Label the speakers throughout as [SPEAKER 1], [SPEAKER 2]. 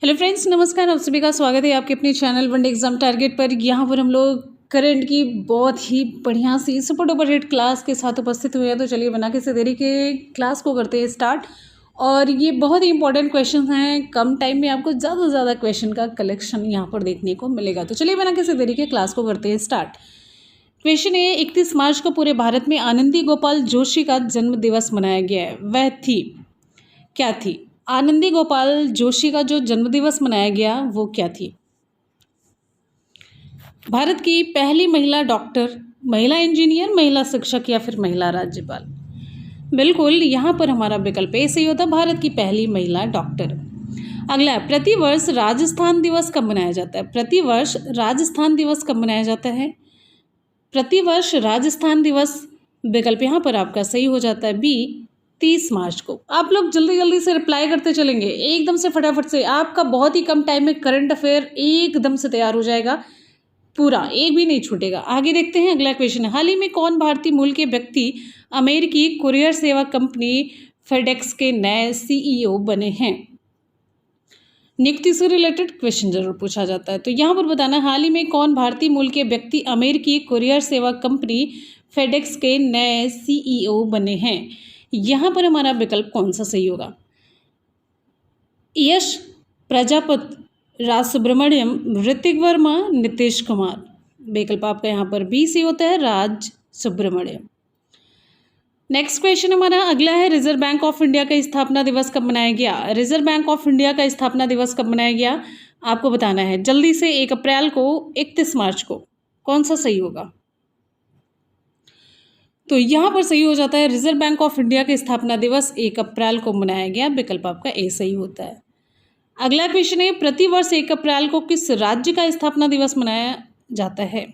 [SPEAKER 1] Hello friends, नमस्कार। आप सभी का स्वागत है आपके अपने चैनल वनडे एग्जाम टारगेट पर। यहाँ पर हम लोग करंट की बहुत ही बढ़िया सी सुपर डुपर हिट क्लास के साथ उपस्थित हुए हैं। तो चलिए बिना किसी देरी के क्लास को करते हैं स्टार्ट। और ये बहुत ही इंपॉर्टेंट क्वेश्चन हैं, कम टाइम में आपको ज़्यादा से ज़्यादा क्वेश्चन का कलेक्शन यहाँ पर देखने को मिलेगा। तो चलिए बिना किसी देरी के क्लास को करते हैं स्टार्ट। क्वेश्चन है, 31 मार्च को पूरे भारत में आनंदी गोपाल जोशी का जन्म दिवस मनाया गया है। वह थी, क्या थी? आनंदी गोपाल जोशी का जो जन्मदिवस मनाया गया वो क्या थी? भारत की पहली महिला डॉक्टर, महिला इंजीनियर, महिला शिक्षक या फिर महिला राज्यपाल? बिल्कुल, यहाँ पर हमारा विकल्प ए सही होता, भारत की पहली महिला डॉक्टर। अगला है, प्रतिवर्ष राजस्थान दिवस कब मनाया जाता है? प्रतिवर्ष राजस्थान दिवस कब मनाया जाता है? प्रतिवर्ष राजस्थान दिवस, विकल्प यहाँ पर आपका सही हो जाता है बी, 30 मार्च को। आप लोग जल्दी जल्दी से रिप्लाई करते चलेंगे, एकदम से फटाफट से। आपका बहुत ही कम टाइम में करंट अफेयर एकदम से तैयार हो जाएगा, पूरा एक भी नहीं छूटेगा। आगे देखते हैं, अगला क्वेश्चन है, हाल ही में कौन भारतीय मूल के व्यक्ति अमेरिकी कुरियर सेवा कंपनी फेडेक्स के नए सीईओ बने हैं? नियुक्ति से रिलेटेड क्वेश्चन जरूर पूछा जाता है, तो यहाँ पर बताना, हाल ही में कौन भारतीय मूल के व्यक्ति अमेरिकी कुरियर सेवा कंपनी फेडेक्स के नए सीईओ बने हैं? यहाँ पर हमारा विकल्प कौन सा सही होगा? यश प्रजापति, राज सुब्रमण्यम, ऋतिक वर्मा, नीतीश कुमार? विकल्प आपका यहाँ पर बी सही होता है, राज सुब्रमण्यम। नेक्स्ट क्वेश्चन हमारा अगला है, रिजर्व बैंक ऑफ इंडिया का स्थापना दिवस कब मनाया गया? रिजर्व बैंक ऑफ इंडिया का स्थापना दिवस कब मनाया गया आपको बताना है जल्दी से। 1 अप्रैल को, 31 मार्च को, कौन सा सही होगा? तो यहाँ पर सही हो जाता है, रिजर्व बैंक ऑफ इंडिया का स्थापना दिवस 1 अप्रैल को मनाया गया, विकल्प आपका ए सही होता है। अगला क्वेश्चन है, प्रतिवर्ष 1 अप्रैल को किस राज्य का स्थापना दिवस मनाया जाता है?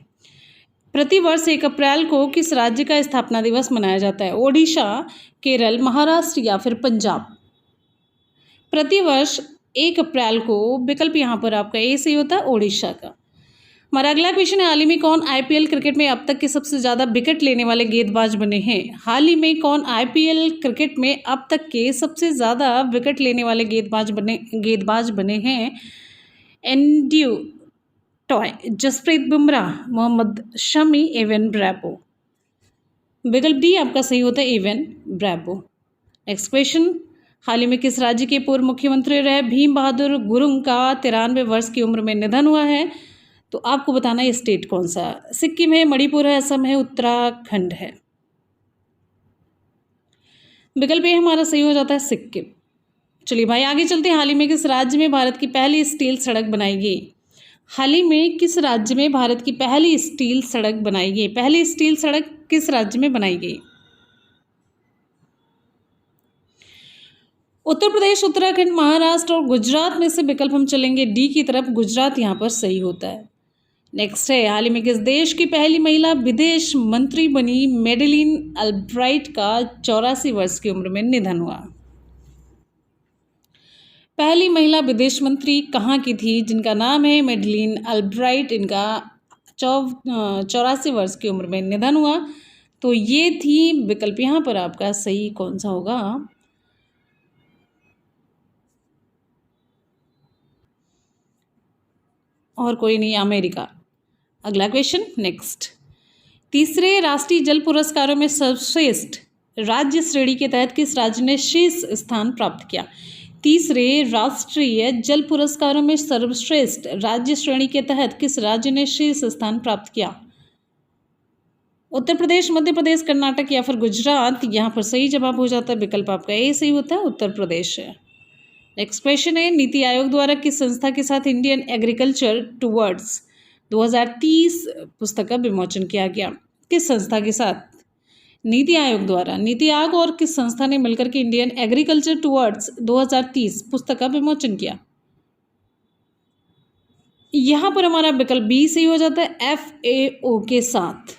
[SPEAKER 1] प्रतिवर्ष 1 अप्रैल को किस राज्य का स्थापना दिवस मनाया जाता है? ओडिशा, केरल, महाराष्ट्र या फिर पंजाब? प्रतिवर्ष 1 अप्रैल को, विकल्प यहाँ पर आपका ए सही होता है, ओडिशा का। हमारा अगला क्वेश्चन है, हाल ही में कौन आईपीएल क्रिकेट में अब तक के सबसे ज़्यादा विकेट लेने वाले गेंदबाज बने हैं? हाल ही में कौन आईपीएल क्रिकेट में अब तक के सबसे ज़्यादा विकेट लेने वाले गेंदबाज बने हैं? Andrew Tye, Jasprit Bumrah, Mohammed Shami, Evan Bravo? विकल्प डी आपका सही होता है, एवन ब्रैवो। नेक्स्ट क्वेश्चन, हाल ही में किस राज्य के पूर्व मुख्यमंत्री रहे भीम बहादुर गुरुंग का 93 वर्ष की उम्र में निधन हुआ है? तो आपको बताना है स्टेट कौन सा? सिक्किम है, मणिपुर है, असम है, उत्तराखंड है? विकल्प ए हमारा सही हो जाता है, सिक्किम। चलिए भाई आगे चलते हैं, हाल ही में किस राज्य में भारत की पहली स्टील सड़क बनाई गई? हाल ही में किस राज्य में भारत की पहली स्टील सड़क बनाई गई? पहली स्टील सड़क किस राज्य में बनाई गई? उत्तर प्रदेश, उत्तराखंड, महाराष्ट्र और गुजरात में से विकल्प हम चलेंगे डी की तरफ, गुजरात यहाँ पर सही होता है। नेक्स्ट है, हाल ही में किस देश की पहली महिला विदेश मंत्री बनी मेडेलिन अल्ब्राइट का 84 वर्ष की उम्र में निधन हुआ? पहली महिला विदेश मंत्री कहाँ की थी जिनका नाम है मेडेलिन अल्ब्राइट? इनका 84 वर्ष की उम्र में निधन हुआ, तो ये थी, विकल्प यहाँ पर आपका सही कौन सा होगा? और कोई नहीं, अमेरिका। अगला क्वेश्चन नेक्स्ट, तीसरे राष्ट्रीय जल पुरस्कारों में सर्वश्रेष्ठ राज्य श्रेणी के तहत किस राज्य ने शीर्ष स्थान प्राप्त किया? तीसरे राष्ट्रीय जल पुरस्कारों में सर्वश्रेष्ठ राज्य श्रेणी के तहत किस राज्य ने शीर्ष स्थान प्राप्त किया? उत्तर प्रदेश, मध्य प्रदेश, कर्नाटक या फिर गुजरात? यहाँ पर सही जवाब हो जाता है, विकल्प आपका ए सही होता है, उत्तर प्रदेश है। नेक्स्ट क्वेश्चन है, नीति आयोग द्वारा किस संस्था के साथ इंडियन एग्रीकल्चर टुवर्ड्स 2030 पुस्तक का विमोचन किया गया? किस संस्था के साथ? नीति आयोग द्वारा, नीति आयोग और किस संस्था ने मिलकर के इंडियन एग्रीकल्चर टुवर्ड्स 2030 पुस्तक का विमोचन किया? यहाँ पर हमारा विकल्प बी सही हो जाता है, FAO के साथ।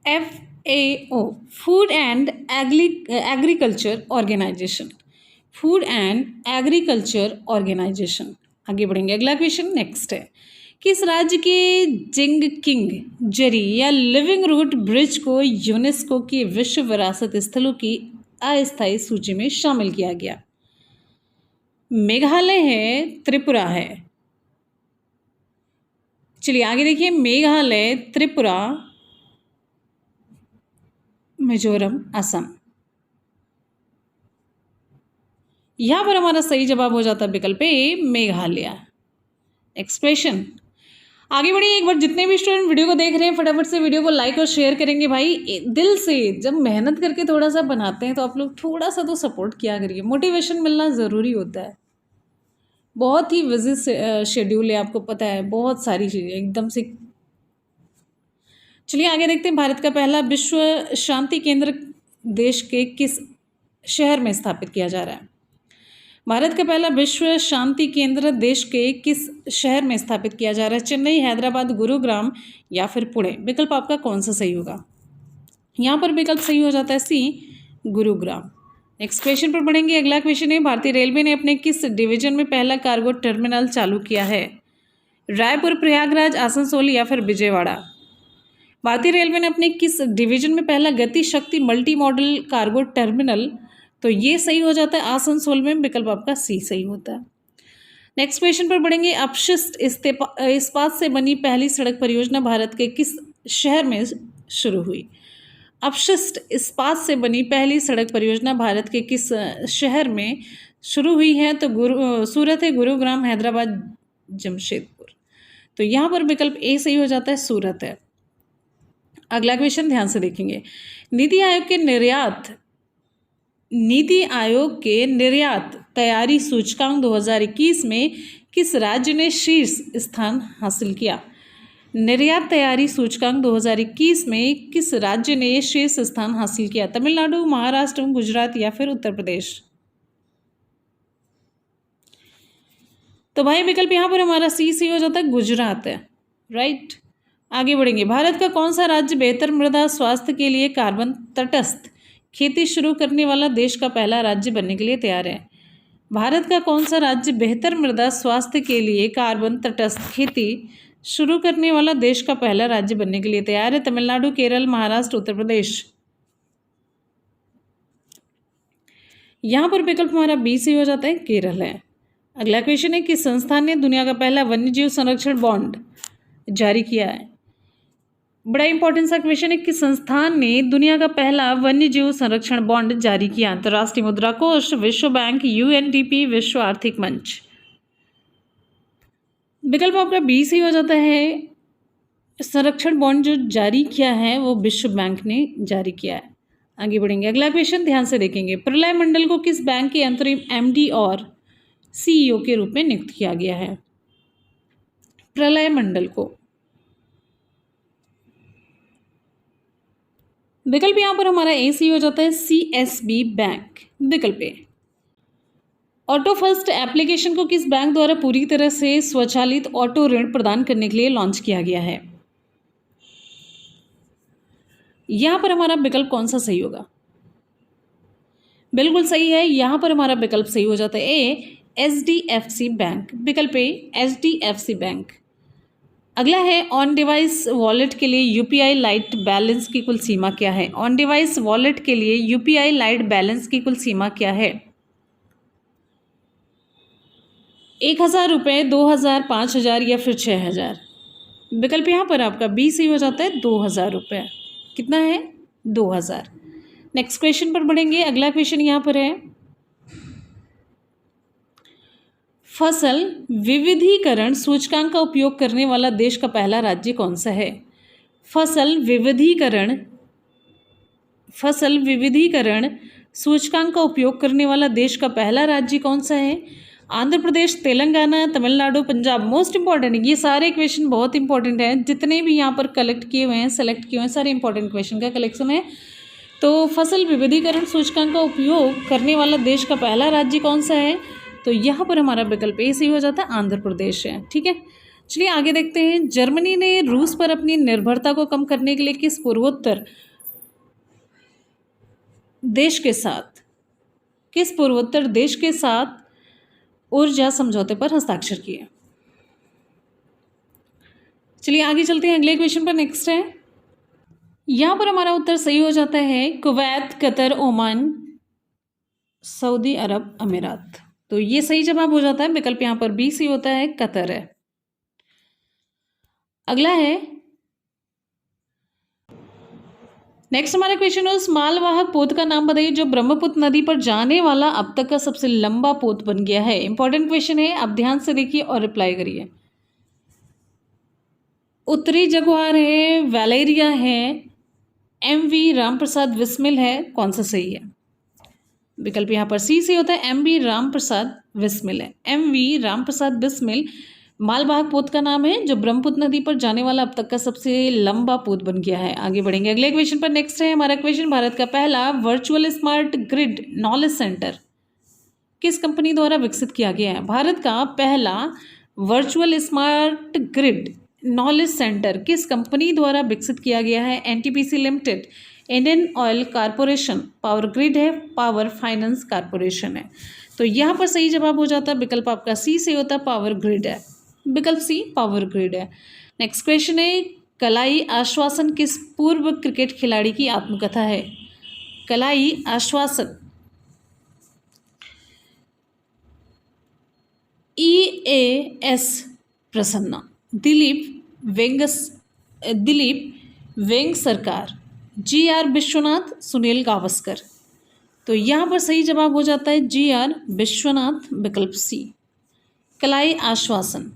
[SPEAKER 1] FAO, Food and Agriculture Organization, Food and Agriculture Organization. आगे बढ़ेंगे, अगला क्वेश्चन नेक्स्ट है, किस राज्य के जिंग किंग जरी या लिविंग रूट ब्रिज को यूनेस्को की विश्व विरासत स्थलों की अस्थायी सूची में शामिल किया गया? मेघालय है, त्रिपुरा है। चलिए आगे देखिए, मेघालय, त्रिपुरा, मिजोरम, असम। यहाँ पर हमारा सही जवाब हो जाता है विकल्प ए, मेघालय। नेक्स्ट क्वेश्चन, आगे बढ़िए। एक बार जितने भी स्टूडेंट वीडियो को देख रहे हैं फटाफट से वीडियो को लाइक और शेयर करेंगे भाई। दिल से जब मेहनत करके थोड़ा सा बनाते हैं तो आप लोग थोड़ा सा तो सपोर्ट किया करिए, मोटिवेशन मिलना ज़रूरी होता है। बहुत ही बिजी शेड्यूल है, आपको पता है, बहुत सारी चीज़ें एकदम से। चलिए आगे देखते हैं, भारत का पहला विश्व शांति केंद्र देश के किस शहर में स्थापित किया जा रहा है? भारत का पहला विश्व शांति केंद्र देश के किस शहर में स्थापित किया जा रहा है? चेन्नई, हैदराबाद, गुरुग्राम या फिर पुणे? विकल्प आपका कौन सा सही होगा? यहाँ पर विकल्प सही हो जाता है सी, गुरुग्राम। नेक्स्ट क्वेश्चन पर बढ़ेंगे। अगला क्वेश्चन है, भारतीय रेलवे ने अपने किस डिवीजन में पहला कार्गो टर्मिनल चालू किया है? रायपुर, प्रयागराज, आसनसोल या फिर विजयवाड़ा? भारतीय रेलवे ने अपने किस डिवीजन में पहला गति शक्ति मल्टी मॉडल कार्गो टर्मिनल, तो ये सही हो जाता है आसनसोल में। विकल्प आपका सी सही होता है। नेक्स्ट क्वेश्चन पर बढ़ेंगे। अपशिष्ट इस्पात से बनी पहली सड़क परियोजना भारत के किस शहर में शुरू हुई? अपशिष्ट इस्पात से बनी पहली सड़क परियोजना भारत के किस शहर में शुरू हुई है? तो सूरत है, गुरुग्राम, हैदराबाद, जमशेदपुर। तो यहाँ पर विकल्प ए सही हो जाता है, सूरत है। अगला क्वेश्चन ध्यान से देखेंगे। नीति आयोग के निर्यात तैयारी सूचकांक 2021 में किस राज्य ने शीर्ष स्थान हासिल किया? निर्यात तैयारी सूचकांक 2021 में किस राज्य ने शीर्ष स्थान हासिल किया? तमिलनाडु, महाराष्ट्र, गुजरात या फिर उत्तर प्रदेश? तो भाई विकल्प यहाँ पर हमारा सी हो जाता है, गुजरात है। राइट। आगे बढ़ेंगे। भारत का कौन सा राज्य बेहतर मृदा स्वास्थ्य के लिए कार्बन तटस्थ खेती शुरू करने वाला देश का पहला राज्य बनने के लिए तैयार है? भारत का कौन सा राज्य बेहतर मृदा स्वास्थ्य के लिए कार्बन तटस्थ खेती शुरू करने वाला देश का पहला राज्य बनने के लिए तैयार है? तमिलनाडु, केरल, महाराष्ट्र, उत्तर प्रदेश? यहाँ पर विकल्प हमारा बी से हो जाता है, केरल है। अगला क्वेश्चन है, किस संस्थान ने दुनिया का पहला वन्यजीव संरक्षण बॉन्ड जारी किया है? बड़ा इंपॉर्टेंट सा क्वेश्चन है कि संस्थान ने दुनिया का पहला वन्यजीव संरक्षण बॉन्ड जारी किया। अंतर्राष्ट्रीय मुद्रा कोष, विश्व बैंक, यूएनडीपी, विश्व आर्थिक मंच? विकल्प आपका बी से हो जाता है, संरक्षण बॉन्ड जो जारी किया है वो विश्व बैंक ने जारी किया है। आगे बढ़ेंगे। अगला क्वेश्चन ध्यान से देखेंगे। प्रलय मंडल को किस बैंक के अंतरिम एमडी और सीईओ के रूप में नियुक्त किया गया है? प्रलय मंडल को। विकल्प यहाँ पर हमारा ए सी हो जाता है, सीएसबी बैंक। विकल्प ए। ऑटो फर्स्ट एप्लीकेशन को किस बैंक द्वारा पूरी तरह से स्वचालित ऑटो ऋण प्रदान करने के लिए लॉन्च किया गया है? यहाँ पर हमारा विकल्प कौन सा सही होगा? बिल्कुल सही है, यहाँ पर हमारा विकल्प सही हो जाता है ए, एचडीएफसी बैंक। विकल्प ए, एचडीएफसी बैंक। अगला है, ऑन डिवाइस वॉलेट के लिए यूपीआई लाइट बैलेंस की कुल सीमा क्या है? ऑन डिवाइस वॉलेट के लिए यूपीआई लाइट बैलेंस की कुल सीमा क्या है? 1000 रुपये, 2000, 5000 या फिर 6000? विकल्प यहाँ पर आपका बी सही हो जाता है, 2000 रुपये। कितना है? 2000। नेक्स्ट क्वेश्चन पर बढ़ेंगे। अगला क्वेश्चन यहाँ पर है, फसल विविधीकरण सूचकांक का उपयोग करने वाला देश का पहला राज्य कौन सा है? फसल विविधीकरण सूचकांक का उपयोग करने वाला देश का पहला राज्य कौन सा है? आंध्र प्रदेश, तेलंगाना, तमिलनाडु, पंजाब? मोस्ट इंपॉर्टेंट है ये सारे क्वेश्चन, बहुत इंपॉर्टेंट है। जितने भी यहाँ पर कलेक्ट किए हुए हैं, सेलेक्ट किए हुए हैं, सारे इंपॉर्टेंट क्वेश्चन का कलेक्शन है। तो फसल विविधीकरण सूचकांक का उपयोग करने वाला देश का पहला राज्य कौन सा है? तो यहाँ पर हमारा विकल्प ए सही हो जाता है, आंध्र प्रदेश है। ठीक है, चलिए आगे देखते हैं। जर्मनी ने रूस पर अपनी निर्भरता को कम करने के लिए किस पूर्वोत्तर देश के साथ ऊर्जा समझौते पर हस्ताक्षर किए? चलिए आगे चलते हैं, अगले क्वेश्चन पर। नेक्स्ट है, यहाँ पर हमारा उत्तर सही हो जाता है, कुवैत, कतर, ओमान, सऊदी अरब अमीरात। तो ये सही जवाब हो जाता है। विकल्प यहाँ पर बी सी होता है, कतर है। अगला है, नेक्स्ट हमारा क्वेश्चन है, उस मालवाहक पोत का नाम बताइए जो ब्रह्मपुत्र नदी पर जाने वाला अब तक का सबसे लंबा पोत बन गया है। इंपॉर्टेंट क्वेश्चन है, आप ध्यान से देखिए और रिप्लाई करिए। उत्तरी जगुआर है, वैलेरिया है, MV रामप्रसाद बिस्मिल है, कौन सा सही है? विकल्प यहाँ पर सी से होता है, MV रामप्रसाद बिस्मिल है। MV रामप्रसाद बिस्मिल मालवाहक पोत का नाम है जो ब्रह्मपुत्र नदी पर जाने वाला अब तक का सबसे लंबा पोत बन गया है। आगे बढ़ेंगे अगले क्वेश्चन पर। नेक्स्ट है हमारा क्वेश्चन, भारत का पहला virtual smart grid knowledge centre किस कंपनी द्वारा विकसित किया गया है? भारत का पहला virtual smart grid knowledge centre किस कंपनी द्वारा विकसित किया गया है? NTPC limited, Indian oil corporation, power grid है, पावर फाइनेंस कारपोरेशन है। तो यहाँ पर सही जवाब हो जाता है विकल्प आपका सी से होता है, पावर ग्रिड है। विकल्प सी पावर ग्रिड है। नेक्स्ट क्वेश्चन है, कलाई आश्वासन किस पूर्व क्रिकेट खिलाड़ी की आत्मकथा है? कलाई आश्वासन EAS प्रसन्ना, दिलीप वेंग सरकार, GR विश्वनाथ, सुनील गावस्कर। तो यहाँ पर सही जवाब हो जाता है GR विश्वनाथ, विकल्प सी, कलाई आश्वासन।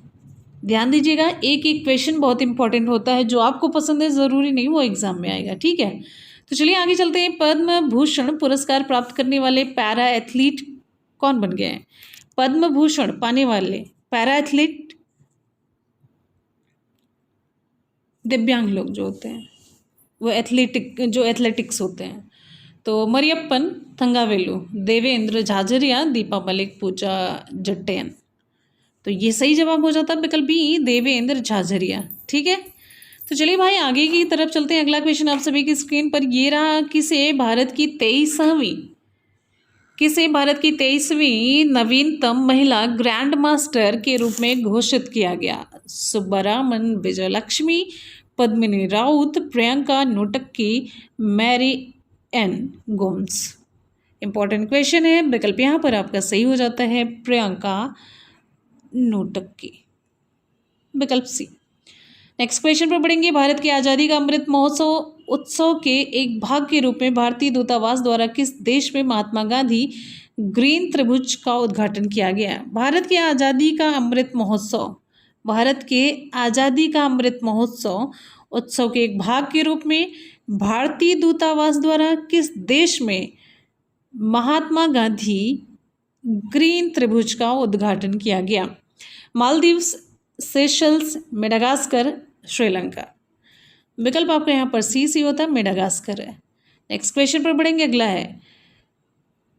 [SPEAKER 1] ध्यान दीजिएगा, एक एक क्वेश्चन बहुत इंपॉर्टेंट होता है, जो आपको पसंद है ज़रूरी नहीं वो एग्जाम में आएगा, ठीक है। तो चलिए आगे चलते हैं। पद्म भूषण पुरस्कार प्राप्त करने वाले पैरा एथलीट कौन बन गए हैं? पद्म भूषण पाने वाले पैरा एथलीट दिव्यांग लोग जो होते हैं, वो एथलेटिक्स होते हैं। तो मरियप्पन थंगावेलु, देवेंद्र झाझरिया, दीपा मलिक, पूजा जट्टयन। तो ये सही जवाब हो जाता है विकल्प बी, देवेंद्र झाझरिया, ठीक है। तो चलिए भाई आगे की तरफ चलते हैं। अगला क्वेश्चन आप सभी की स्क्रीन पर ये रहा, किसे भारत की 23वीं नवीनतम महिला ग्रैंड मास्टर के रूप में घोषित किया गया? Subbaraman Vijayalakshmi, Padmini Rout, Priyanka Nutakki, Mary Ann Gomes. Important question है, विकल्प यहाँ पर आपका सही हो जाता है प्रियंका नोटक्की, विकल्प सी। नेक्स्ट क्वेश्चन पर बढ़ेंगे। भारत की आज़ादी का अमृत महोत्सव उत्सव के एक भाग के रूप में भारतीय दूतावास द्वारा किस देश में महात्मा गांधी ग्रीन त्रिभुज का उद्घाटन किया गया? भारत के आज़ादी का अमृत महोत्सव उत्सव के एक भाग के रूप में भारतीय दूतावास द्वारा किस देश में महात्मा गांधी ग्रीन त्रिभुज का उद्घाटन किया गया? Maldives, Seychelles, Madagascar, Sri Lanka. विकल्प आपका यहाँ पर सी होता है, मेडागास्कर है। नेक्स्ट क्वेश्चन पर बढ़ेंगे। अगला है,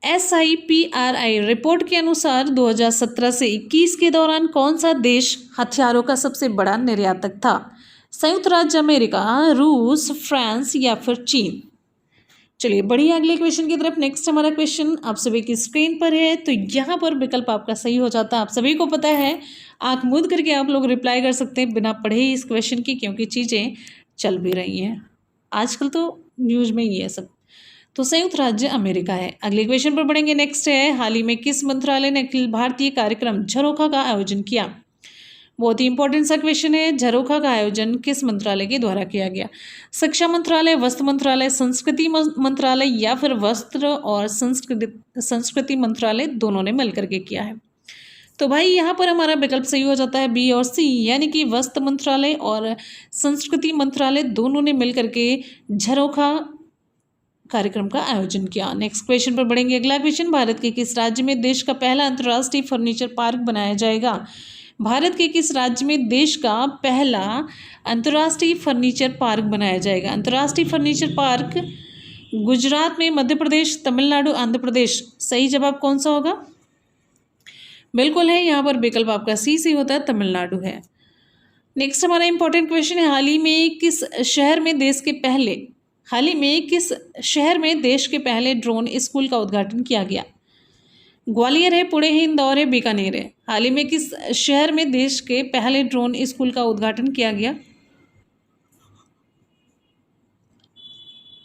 [SPEAKER 1] SIPRI रिपोर्ट के अनुसार 2017 से 21 के दौरान कौन सा देश हथियारों का सबसे बड़ा निर्यातक था? संयुक्त राज्य अमेरिका, रूस, फ्रांस या फिर चीन। चलिए बढ़िया अगले क्वेश्चन की तरफ। नेक्स्ट हमारा क्वेश्चन आप सभी की स्क्रीन पर है। तो यहाँ पर विकल्प आपका सही हो जाता है। आप सभी को पता है, आंख मूंद करके आप लोग रिप्लाई कर सकते हैं बिना पढ़े ही इस क्वेश्चन की, क्योंकि चीज़ें चल भी रही हैं आजकल, तो न्यूज़ में ही है सब। तो संयुक्त राज्य अमेरिका है। अगले क्वेश्चन पर बढ़ेंगे। नेक्स्ट है, हाल ही में किस मंत्रालय ने अखिल भारतीय कार्यक्रम झरोखा का आयोजन किया? बहुत ही इंपॉर्टेंट सा क्वेश्चन है। झरोखा का आयोजन किस मंत्रालय के द्वारा किया गया? शिक्षा मंत्रालय, वस्त्र मंत्रालय, संस्कृति मंत्रालय या फिर वस्त्र और संस्कृति मंत्रालय, दोनों ने मिलकर के किया है। तो भाई यहाँ पर हमारा विकल्प सही हो जाता है बी और सी, यानी कि वस्त्र मंत्रालय और संस्कृति मंत्रालय दोनों ने मिलकर के झरोखा कार्यक्रम का आयोजन किया। नेक्स्ट क्वेश्चन पर बढ़ेंगे। अगला क्वेश्चन, भारत के किस राज्य में देश का पहला अंतर्राष्ट्रीय फर्नीचर पार्क बनाया जाएगा? भारत के किस राज्य में देश का पहला अंतर्राष्ट्रीय फर्नीचर पार्क बनाया जाएगा? अंतर्राष्ट्रीय फर्नीचर पार्क गुजरात में, मध्य प्रदेश, तमिलनाडु, आंध्र प्रदेश। सही जवाब कौन सा होगा? बिल्कुल है, यहाँ पर विकल्प आपका सी होता है, तमिलनाडु है। नेक्स्ट हमारा इंपॉर्टेंट क्वेश्चन है, हाल ही में किस शहर में देश के पहले ड्रोन स्कूल का उद्घाटन किया गया? ग्वालियर है, पुणे है, इंदौर है, बीकानेर है। हाल ही में किस शहर में देश के पहले ड्रोन स्कूल का उद्घाटन किया गया?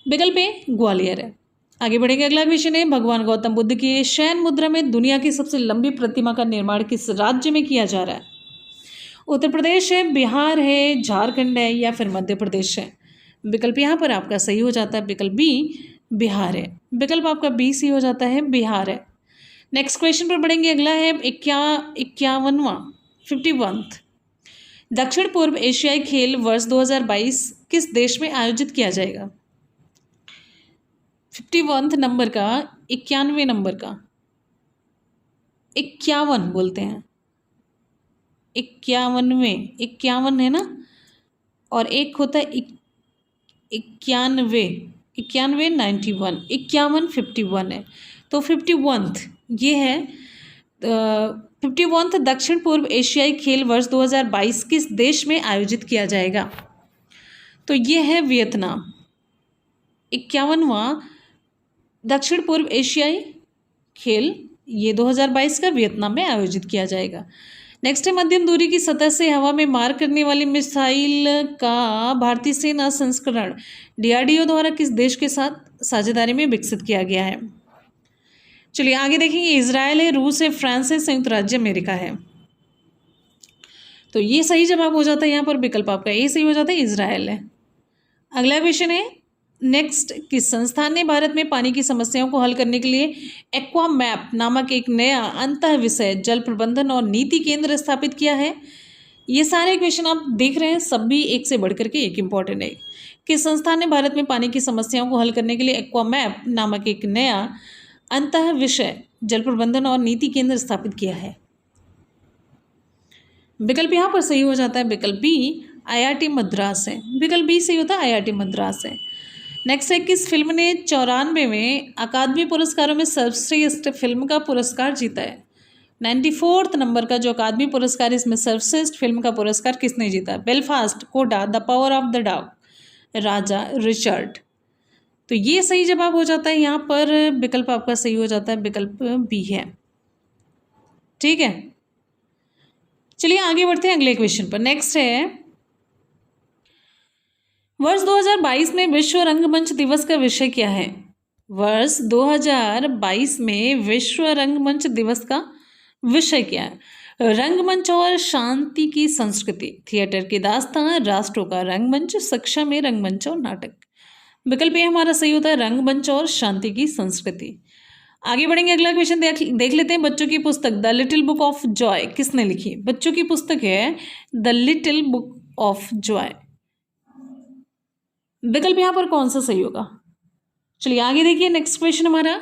[SPEAKER 1] विकल्प ए ग्वालियर है। आगे बढ़ेंगे। अगला क्वेश्चन है, भगवान गौतम बुद्ध की शयन मुद्रा में दुनिया की सबसे लंबी प्रतिमा का निर्माण किस राज्य में किया जा रहा है? उत्तर प्रदेश है, बिहार है, झारखंड है या फिर मध्य प्रदेश है? विकल्प यहाँ पर आपका सही हो जाता है विकल्प बी, बिहार है। विकल्प आपका बी सी हो जाता है, बिहार है। नेक्स्ट क्वेश्चन पर बढ़ेंगे। अगला है 51वां 51th दक्षिण पूर्व एशियाई खेल वर्ष 2022 किस देश में आयोजित किया जाएगा? 51 नंबर का, 91 नंबर का, 51 बोलते हैं, 51वें, 51 है ना, और एक होता है 91, 91 91, 51 51 है, तो 51th ये है। 51th दक्षिण पूर्व एशियाई खेल वर्ष 2022 किस देश में आयोजित किया जाएगा? तो ये है वियतनाम। 51वां दक्षिण पूर्व एशियाई खेल ये 2022 का वियतनाम में आयोजित किया जाएगा। नेक्स्ट है, मध्यम दूरी की सतह से हवा में मार करने वाली मिसाइल का भारतीय सेना संस्करण डीआरडीओ द्वारा किस देश के साथ साझेदारी में विकसित किया गया है? चलिए आगे देखेंगे। इजराइल है, रूस है, फ्रांस है, संयुक्त राज्य अमेरिका है। तो ये सही जवाब हो जाता है यहाँ पर विकल्प आपका ए सही हो जाता है, इजराइल है। अगला क्वेश्चन है, नेक्स्ट किस संस्थान ने भारत में पानी की समस्याओं को हल करने के लिए एक्वा मैप नामक एक नया अंतः विषय जल प्रबंधन और नीति केंद्र स्थापित किया है? ये सारे क्वेश्चन आप देख रहे हैं, सभी एक से बढ़कर के एक इम्पॉर्टेंट है। किस संस्थान ने भारत में पानी की समस्याओं को हल करने के लिए एक्वा मैप नामक एक नया अंतः विषय जल प्रबंधन और नीति केंद्र स्थापित किया है? विकल्प यहाँ पर सही हो जाता है विकल्प बी, आईआईटी मद्रास है। विकल्प बी सही होता है, आईआईटी मद्रास है। नेक्स्ट है, किस फिल्म ने 94वें अकादमी पुरस्कारों में सर्वश्रेष्ठ फिल्म का पुरस्कार जीता है? 94th नंबर का जो अकादमी पुरस्कार, इसमें सर्वश्रेष्ठ फिल्म का पुरस्कार किसने जीता? बेलफास्ट, कोडा, the power of the dog, Raja Richard. तो ये सही जवाब हो जाता है यहाँ पर, विकल्प आपका सही हो जाता है, विकल्प बी है। ठीक है, चलिए आगे बढ़ते हैं अगले क्वेश्चन पर। नेक्स्ट है, वर्ष 2022 में विश्व रंगमंच दिवस का विषय क्या है? वर्ष 2022 में विश्व रंगमंच दिवस का विषय क्या है? रंगमंच और शांति की संस्कृति, थिएटर की दास्तां, राष्ट्रों का रंगमंच, शिक्षा में रंगमंच और नाटक। विकल्प ये हमारा सही होता है, रंगमंच और शांति की संस्कृति। आगे बढ़ेंगे, अगला क्वेश्चन देख लेते हैं। बच्चों की पुस्तक the little book of Joy किसने लिखी? बच्चों की पुस्तक है the little book of Joy. विकल्प यहाँ पर कौन सा सही होगा? चलिए आगे देखिए, नेक्स्ट क्वेश्चन हमारा।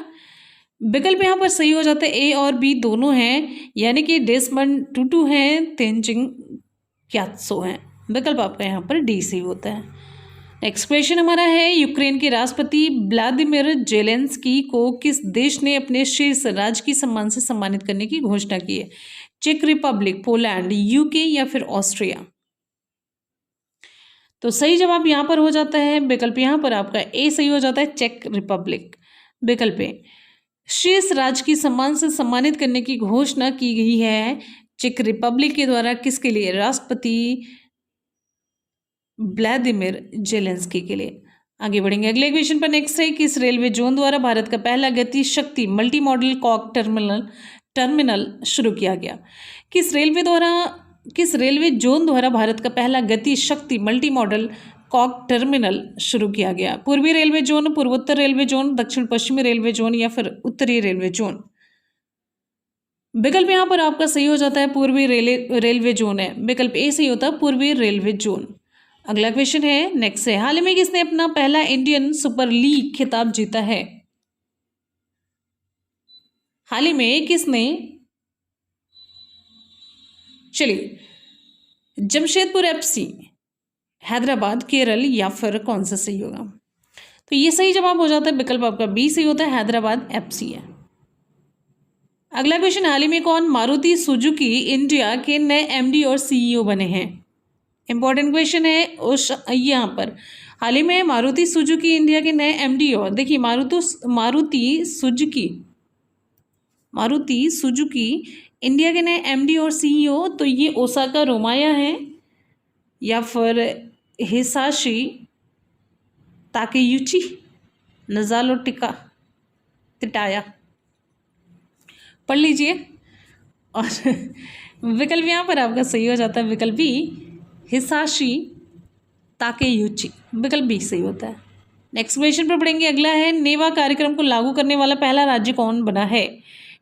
[SPEAKER 1] विकल्प यहाँ पर सही हो जाता है ए और बी दोनों हैं, यानी कि डेसमंड टूटू हैं, तेंजिंग ग्यात्सो हैं। विकल्प आपका यहाँ पर डी सही होता है। नेक्स्ट क्वेश्चन हमारा है, यूक्रेन के राष्ट्रपति व्लादिमीर जेलेंस्की को किस देश ने अपने शीर्ष राजकीय सम्मान से सम्मानित करने की घोषणा की है? चेक रिपब्लिक, पोलैंड, यूके या फिर ऑस्ट्रिया? तो सही जवाब यहाँ पर हो जाता है विकल्प यहाँ पर आपका ए सही हो जाता है, चेक रिपब्लिक। विकल्प ए, शीर्ष राजकीय सम्मान से सम्मानित करने की घोषणा की गई है चेक रिपब्लिक के द्वारा, किसके लिए? राष्ट्रपति व्लादिमीर जेलेंस्की के लिए। आगे बढ़ेंगे अगले क्वेश्चन पर। नेक्स्ट है, किस रेलवे जोन द्वारा भारत का पहला गति शक्ति मल्टी मॉडल कॉक टर्मिनल शुरू किया गया? किस रेलवे जोन द्वारा भारत का पहला गति शक्ति मल्टी मॉडल कॉक टर्मिनल शुरू किया गया? पूर्वी रेलवे जोन, पूर्वोत्तर रेलवे जोन, दक्षिण पश्चिमी रेलवे जोन या फिर उत्तरी रेलवे जोन? विकल्प यहाँ पर आपका सही हो जाता है, पूर्वी रेलवे जोन है। विकल्प ए सही होता है, पूर्वी रेलवे जोन। अगला क्वेश्चन है, नेक्स्ट है, हाल ही में किसने अपना पहला इंडियन सुपर लीग खिताब जीता है? हाल ही में किसने, चलिए, जमशेदपुर एफसी, हैदराबाद, केरल या फिर कौन सा सही होगा? तो ये सही जवाब हो जाता है, विकल्प आपका बी सही होता है, हैदराबाद एफसी है। अगला क्वेश्चन, हाल ही में कौन मारुति सुजुकी इंडिया के नए एमडी और सीईओ बने हैं? इंपॉर्टेंट क्वेश्चन है उस यहाँ पर। हाल ही में मारुति सुजुकी इंडिया के नए एमडी, और देखिए मारुति सुजुकी इंडिया के नए एमडी और सीईओ, तो ये ओसाका रोमाया है या फिर हिसाशी ताकेयुची नजालोटिका, तिटाया, पढ़ लीजिए। और विकल्प यहाँ पर आपका सही हो जाता है विकल्प बी, हिसाशी ताकेयुची, विकल्प बी सही होता है। नेक्स्ट क्वेश्चन पर पढ़ेंगे। अगला है, नेवा कार्यक्रम को लागू करने वाला पहला राज्य कौन बना है?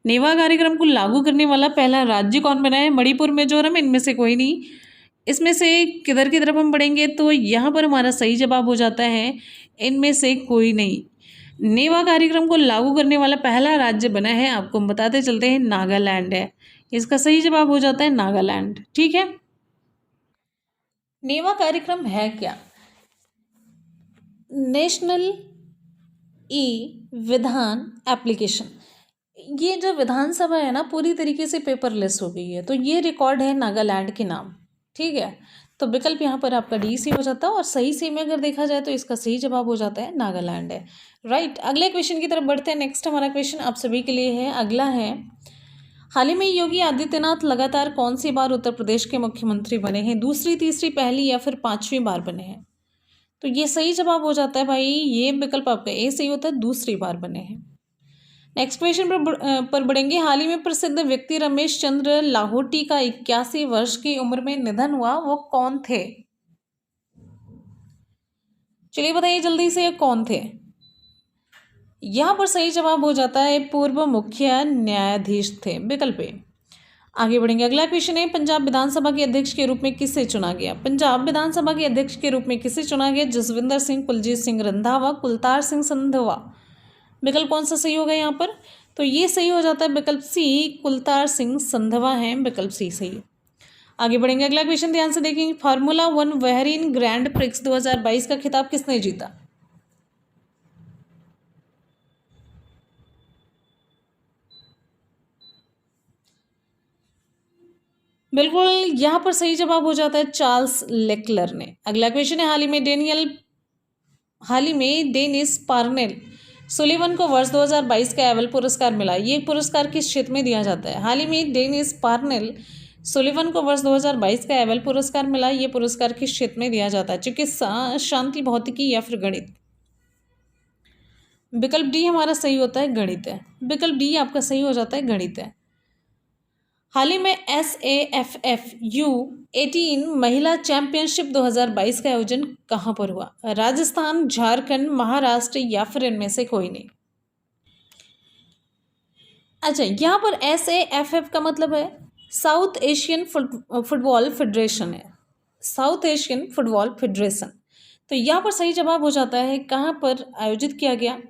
[SPEAKER 1] नेवा कार्यक्रम को लागू करने वाला पहला राज्य कौन बना है? मणिपुर, मिजोरम, इनमें से कोई नहीं। इसमें से किधर की तरफ हम पढ़ेंगे तो यहाँ पर हमारा सही जवाब हो जाता है इनमें से कोई नहीं। नेवा कार्यक्रम को लागू करने वाला पहला राज्य बना है, आपको हम बताते चलते हैं, नागालैंड है। इसका सही जवाब हो जाता है नागालैंड। ठीक है, नेवा कार्यक्रम है क्या? नेशनल ई विधान एप्लीकेशन। ये जो विधानसभा है ना, पूरी तरीके से पेपरलेस हो गई है, तो ये रिकॉर्ड है नागालैंड के नाम। ठीक है, तो विकल्प यहाँ पर आपका डी सी हो जाता है, और सही से में अगर देखा जाए तो इसका सही जवाब हो जाता है नागालैंड है। राइट, अगले क्वेश्चन की तरफ बढ़ते हैं। नेक्स्ट हमारा क्वेश्चन आप सभी के लिए है। अगला है, हाल ही में योगी आदित्यनाथ लगातार कौन सी बार उत्तर प्रदेश के मुख्यमंत्री बने हैं? दूसरी, तीसरी, पहली या फिर पांचवी बार बने हैं? तो ये सही जवाब हो जाता है भाई, ये विकल्प आपका ए सही होता है, दूसरी बार बने हैं। नेक्स्ट क्वेश्चन पर बढ़ेंगे। हाल ही में प्रसिद्ध व्यक्ति रमेश चंद्र लाहोटी का 81 वर्ष की उम्र में निधन हुआ, वो कौन थे? चलिए बताइए जल्दी से, कौन थे? यहाँ पर सही जवाब हो जाता है पूर्व मुख्य न्यायाधीश थे, विकल्प ए। आगे बढ़ेंगे। अगला क्वेश्चन है, पंजाब विधानसभा के अध्यक्ष के रूप में किसे चुना गया? पंजाब विधानसभा के अध्यक्ष के रूप में किसे चुना गया? जसविंदर सिंह, कुलजीत सिंह रंधावा, कुलतार सिंह संधवा, विकल्प कौन सा सही होगा यहाँ पर? तो ये सही हो जाता है विकल्प सी, कुलतार सिंह संधवा है, विकल्प सी सही। आगे बढ़ेंगे। अगला क्वेश्चन ध्यान से देखेंगे। फार्मूला 1 बहरीन ग्रैंड प्रिक्स 2022 का खिताब किसने जीता? बिल्कुल, यहाँ पर सही जवाब हो जाता है चार्ल्स लेक्लर ने। अगला क्वेश्चन है, हाल ही में डेनिस पार्नेल सुलिवन को वर्ष 2022 का एबल पुरस्कार मिला। ये पुरस्कार किस क्षेत्र में दिया जाता है? हाल ही में डेनिस पार्नेल सुलिवन को वर्ष 2022 का एबल पुरस्कार मिला। ये पुरस्कार किस क्षेत्र में दिया जाता है? चिकित्सा, शांति, भौतिकी या फिर गणित? विकल्प डी हमारा सही होता है, गणित है। विकल्प डी आपका सही हो जाता है, गणित है। हाल ही में SAFF U18 महिला चैंपियनशिप 2022 का आयोजन कहाँ पर हुआ? राजस्थान, झारखंड, महाराष्ट्र या फिर इनमें से कोई नहीं? अच्छा, यहाँ पर SAFF का मतलब है साउथ एशियन फुटबॉल फेडरेशन है, साउथ एशियन फुटबॉल फेडरेशन। तो यहाँ पर सही जवाब हो जाता है कहाँ पर आयोजित किया गया?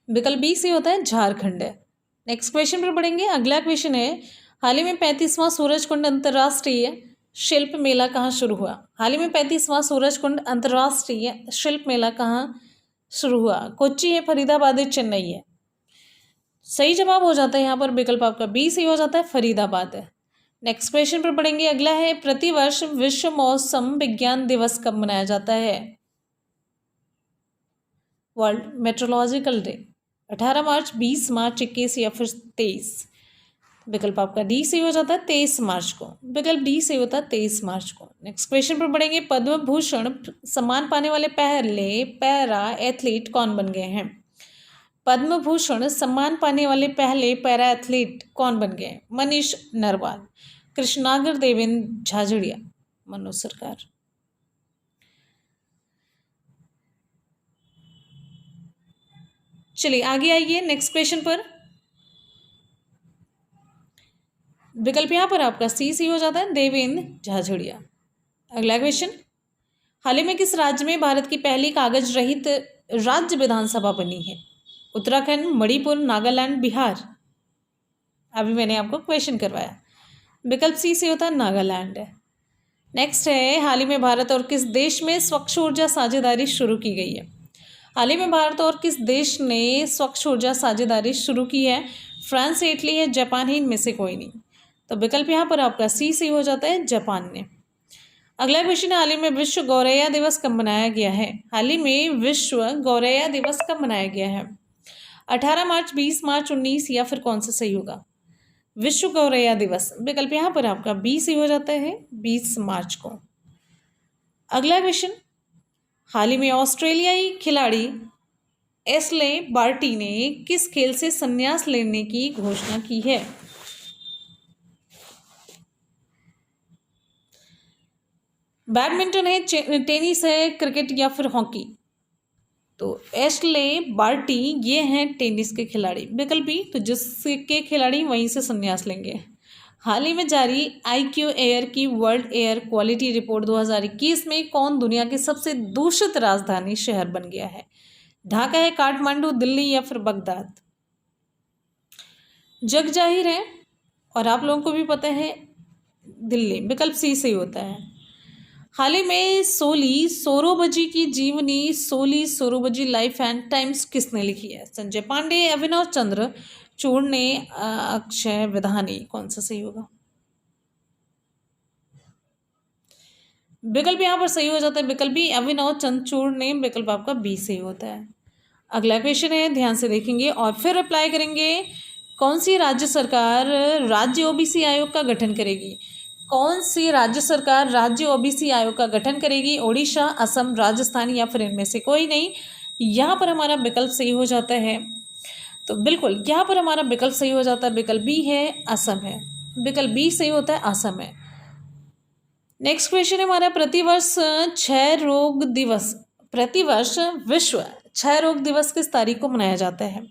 [SPEAKER 1] विकल्प बी से होता है, झारखंड है। नेक्स्ट क्वेश्चन पर पढ़ेंगे। अगला क्वेश्चन है, हाल ही में 35वां सूरजकुंड अंतर्राष्ट्रीय शिल्प मेला कहाँ शुरू हुआ? हाल ही में 35वां सूरजकुंड अंतर्राष्ट्रीय शिल्प मेला कहाँ शुरू हुआ? कोच्चि है, फरीदाबाद है, चेन्नई है? सही जवाब हो जाता है यहाँ पर विकल्प आपका बी सही हो जाता है, फरीदाबाद है। नेक्स्ट क्वेश्चन पर पढ़ेंगे। अगला है, प्रतिवर्ष विश्व मौसम विज्ञान दिवस कब मनाया जाता है? World Meteorological Day. 18 मार्च, 20 मार्च, 21 या फिर 23? विकल्प आपका डी से हो जाता है 23 मार्च को। विकल्प डी से होता है 23 मार्च को। नेक्स्ट क्वेश्चन पर पढ़ेंगे। पद्म भूषण सम्मान पाने वाले पहले पैरा एथलीट कौन बन गए हैं? पद्म भूषण सम्मान पाने वाले पहले पैरा एथलीट कौन बन गए? मनीष नरवाल, कृष्णागर देवेंद्र झाझड़िया, मनोज सरकार? चलिए आगे आइए नेक्स्ट क्वेश्चन पर। विकल्प यहाँ पर आपका सी हो जाता है, देवेंद्र झाझड़िया। अगला क्वेश्चन, हाल ही में किस राज्य में भारत की पहली कागज रहित राज्य विधानसभा बनी है? उत्तराखंड, मणिपुर, नागालैंड, बिहार? अभी मैंने आपको क्वेश्चन करवाया। विकल्प सी से होता है, नागालैंड है। नेक्स्ट है, हाल ही में भारत और किस देश में स्वच्छ ऊर्जा साझेदारी शुरू की गई है? हाल ही में भारत और किस देश ने स्वच्छ ऊर्जा साझेदारी शुरू की है? फ्रांस, इटली है, जापान है, इनमें से कोई नहीं? तो विकल्प यहाँ पर आपका सी सही हो जाता है, जापान ने। अगला क्वेश्चन है, हाल ही में विश्व गौरैया दिवस कब मनाया गया है? हाल ही में विश्व गौरैया दिवस कब मनाया गया है? 18 मार्च, 20 मार्च, 19 या फिर कौन सा सही होगा? विश्व गौरैया दिवस, विकल्प यहाँ पर आपका 20 सही हो जाता है, 20 मार्च को। अगला क्वेश्चन, हाल ही में ऑस्ट्रेलियाई खिलाड़ी एशले बार्टी ने किस खेल से संन्यास लेने की घोषणा की है? बैडमिंटन है, टेनिस है, क्रिकेट या फिर हॉकी? तो एशले बार्टी ये हैं टेनिस के खिलाड़ी। विकल्प बी, तो जिसके खिलाड़ी वहीं से संन्यास लेंगे। हाल ही में जारी IQ एयर की वर्ल्ड एयर क्वालिटी रिपोर्ट 2021 में कौन दुनिया के सबसे दूषित राजधानी शहर बन गया है? ढाका है, काठमांडू, दिल्ली या फिर बगदाद? जग जाहिर है और आप लोगों को भी पता है, दिल्ली। विकल्प सी सही होता है। हाल ही में सोली सोरोबजी की जीवनी सोली सोरोबजी लाइफ एंड टाइम्स किसने लिखी है? संजय पांडे, अभिनव चंद्र चूड़ ने, अक्षय विधानी? कौन सा सही होगा? विकल्प यहाँ पर सही हो जाता है, विकल्प बी, अभिनव चंद्रचूड़ ने। विकल्प आपका बी सही होता है। अगला क्वेश्चन है, ध्यान से देखेंगे और फिर अप्लाई करेंगे। कौन सी राज्य सरकार राज्य OBC आयोग का गठन करेगी? कौन सी राज्य सरकार राज्य OBC आयोग का गठन करेगी? ओडिशा, असम, राजस्थान या फिर इनमें से कोई नहीं? यहाँ पर हमारा विकल्प सही हो जाता है। तो बिल्कुल यहाँ पर हमारा विकल्प सही हो जाता है, विकल्प बी है, असम है। विकल्प बी सही होता है, असम है। नेक्स्ट क्वेश्चन है हमारा, प्रतिवर्ष विश्व क्षय रोग दिवस किस तारीख को मनाया जाता है?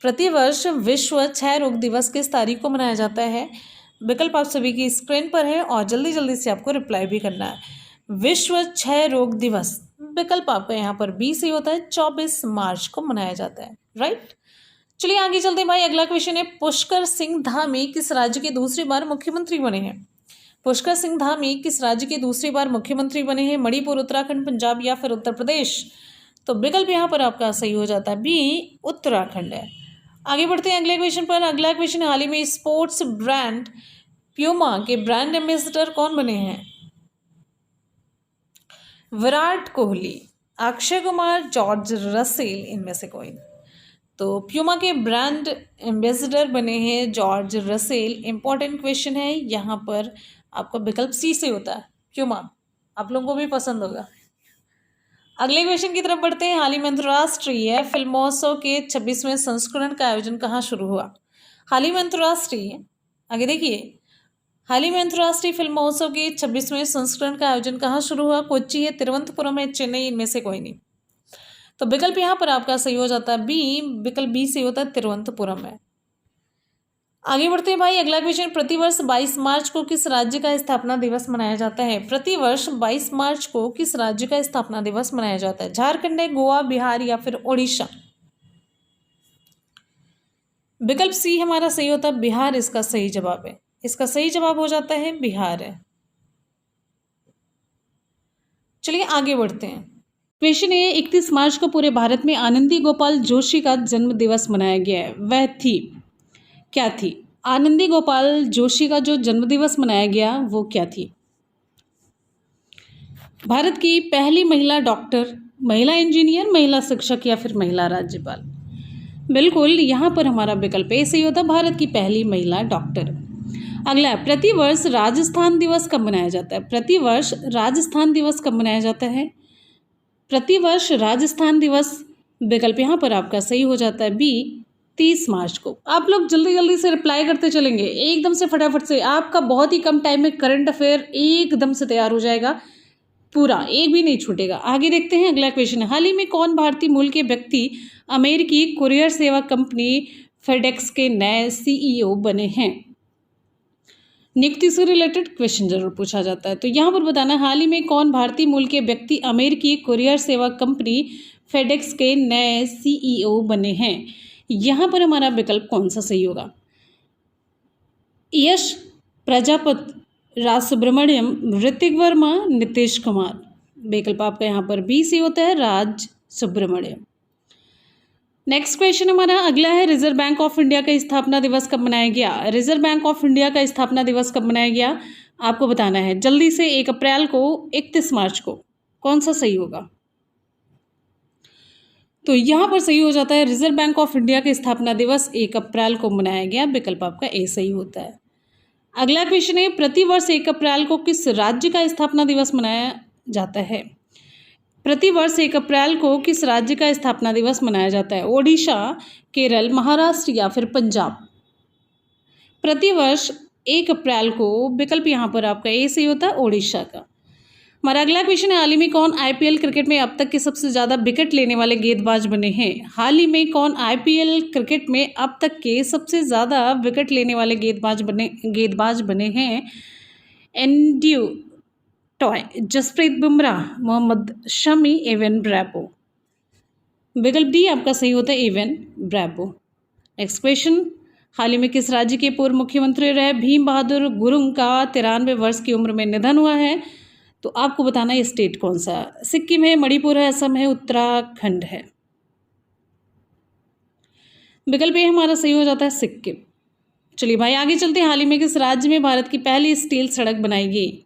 [SPEAKER 1] प्रतिवर्ष विश्व क्षय रोग दिवस किस तारीख को मनाया जाता है? विकल्प आप सभी की स्क्रीन पर है और जल्दी जल्दी से आपको रिप्लाई भी करना है। विश्व क्षय रोग दिवस, विकल्प आपका यहाँ पर बी सही होता है, 24 मार्च को मनाया जाता है। राइट, चलिए आगे चलते हैं भाई। अगला क्वेश्चन है, पुष्कर सिंह धामी किस राज्य के दूसरी बार मुख्यमंत्री बने हैं? पुष्कर सिंह धामी किस राज्य के दूसरी बार मुख्यमंत्री बने हैं? मणिपुर, उत्तराखंड, पंजाब या फिर उत्तर प्रदेश? तो विकल्प यहाँ पर आपका सही हो जाता है, बी उत्तराखंड है। आगे बढ़ते हैं अगले क्वेश्चन पर। अगला क्वेश्चन, हाल ही में स्पोर्ट्स ब्रांड प्यूमा के ब्रांड एम्बेसडर कौन बने हैं? विराट कोहली, अक्षय कुमार, जॉर्ज रसेल, इनमें से कोई? तो प्यूमा के ब्रांड एम्बेसडर बने हैं जॉर्ज रसेल। इंपॉर्टेंट क्वेश्चन है, यहाँ पर आपका विकल्प सी से होता है, प्यूमा। आप लोगों को भी पसंद होगा। अगले क्वेश्चन की तरफ बढ़ते हैं। हाल ही में अंतर्राष्ट्रीय फिल्म महोत्सव के 26वें संस्करण का आयोजन कहाँ शुरू हुआ? हाल ही में अंतर्राष्ट्रीय, आगे देखिए, हाल ही में अंतर्राष्ट्रीय फिल्म महोत्सव के 26वें संस्करण का आयोजन कहाँ शुरू हुआ? कोच्चि है, तिरुवनंतपुरम है, चेन्नई, इनमें से कोई नहीं? तो विकल्प यहाँ पर आपका सही हो जाता है, बी। विकल्प बी सही होता है, तिरुवनंतपुरम है। आगे बढ़ते हैं भाई। अगला क्वेश्चन, प्रतिवर्ष 22 मार्च को किस राज्य का स्थापना दिवस मनाया जाता है? प्रतिवर्ष 22 मार्च को किस राज्य का स्थापना दिवस मनाया जाता है? झारखंड है, गोवा, बिहार या फिर ओडिशा? विकल्प सी हमारा सही होता है, बिहार इसका सही जवाब है। इसका सही जवाब हो जाता है बिहार है। चलिए आगे बढ़ते हैं। क्वेश्चन है, 31 मार्च को पूरे भारत में आनंदी गोपाल जोशी का जन्म दिवस मनाया गया है, वह थी क्या थी? आनंदी गोपाल जोशी का जो जन्मदिवस मनाया गया वो क्या थी? भारत की पहली महिला डॉक्टर, महिला इंजीनियर, महिला शिक्षक या फिर महिला राज्यपाल? बिल्कुल यहाँ पर हमारा विकल्प ए सही होता है, भारत की पहली महिला डॉक्टर। अगला है, प्रतिवर्ष राजस्थान दिवस कब मनाया जाता है? प्रतिवर्ष राजस्थान दिवस कब मनाया जाता है? प्रतिवर्ष राजस्थान दिवस, विकल्प यहाँ पर आपका सही हो जाता है, बी 30 मार्च को। आप लोग जल्दी जल्दी से रिप्लाई करते चलेंगे, एकदम से फटाफट से। आपका बहुत ही कम टाइम में करंट अफेयर एकदम से तैयार हो जाएगा, पूरा एक भी नहीं छूटेगा। आगे देखते हैं अगला क्वेश्चन है, हाल ही में कौन भारतीय मूल के व्यक्ति अमेरिकी कुरियर सेवा कंपनी फेडेक्स के नए CEO बने हैं? नियुक्ति से रिलेटेड क्वेश्चन जरूर पूछा जाता है, तो यहाँ पर बताना, हाल ही में कौन भारतीय मूल के व्यक्ति अमेरिकी कुरियर सेवा कंपनी फेडेक्स के नए CEO बने हैं? यहाँ पर हमारा विकल्प कौन सा सही होगा? यश प्रजापति, राज सुब्रमण्यम, ऋतिक वर्मा, नीतीश कुमार? विकल्प आपका यहाँ पर बी सही होता है, राज सुब्रमण्यम। नेक्स्ट क्वेश्चन हमारा अगला है, रिजर्व बैंक ऑफ इंडिया का स्थापना दिवस कब मनाया गया? रिजर्व बैंक ऑफ इंडिया का स्थापना दिवस कब मनाया गया आपको बताना है जल्दी से। 1 अप्रैल को, 31 मार्च को, कौन सा सही होगा? तो यहाँ पर सही हो जाता है, रिजर्व बैंक ऑफ इंडिया का स्थापना दिवस 1 अप्रैल को मनाया गया। विकल्प आपका ए सही होता है। अगला क्वेश्चन है, प्रतिवर्ष 1 अप्रैल को किस राज्य का स्थापना दिवस मनाया जाता है? प्रतिवर्ष 1 अप्रैल को किस राज्य का स्थापना दिवस मनाया जाता है? ओडिशा, केरल, महाराष्ट्र या फिर पंजाब? प्रतिवर्ष 1 अप्रैल को विकल्प यहाँ पर आपका ए सही होता है, ओडिशा का। हमारा अगला क्वेश्चन है, हाल ही में कौन आईपीएल क्रिकेट में अब तक के सबसे ज़्यादा विकेट लेने वाले गेंदबाज बने हैं? हाल ही में कौन आईपीएल क्रिकेट में अब तक के सबसे ज़्यादा विकेट लेने वाले गेंदबाज बने हैं? Andrew Tye, Jasprit Bumrah, Mohammed Shami, Evan Bravo. विकल्प डी आपका सही होता है, एवन ब्रैवो। नेक्स्ट क्वेश्चन, हाल ही में किस राज्य के पूर्व मुख्यमंत्री रहे भीम बहादुर गुरुंग का 93 वर्ष की उम्र में निधन हुआ है? तो आपको बताना है स्टेट कौन सा? सिक्किम है, मणिपुर है, असम है, उत्तराखंड है। विकल्प ए हमारा सही हो जाता है, सिक्किम। चलिए भाई आगे चलते हैं। हाल ही में किस राज्य में भारत की पहली स्टील सड़क बनाई गई?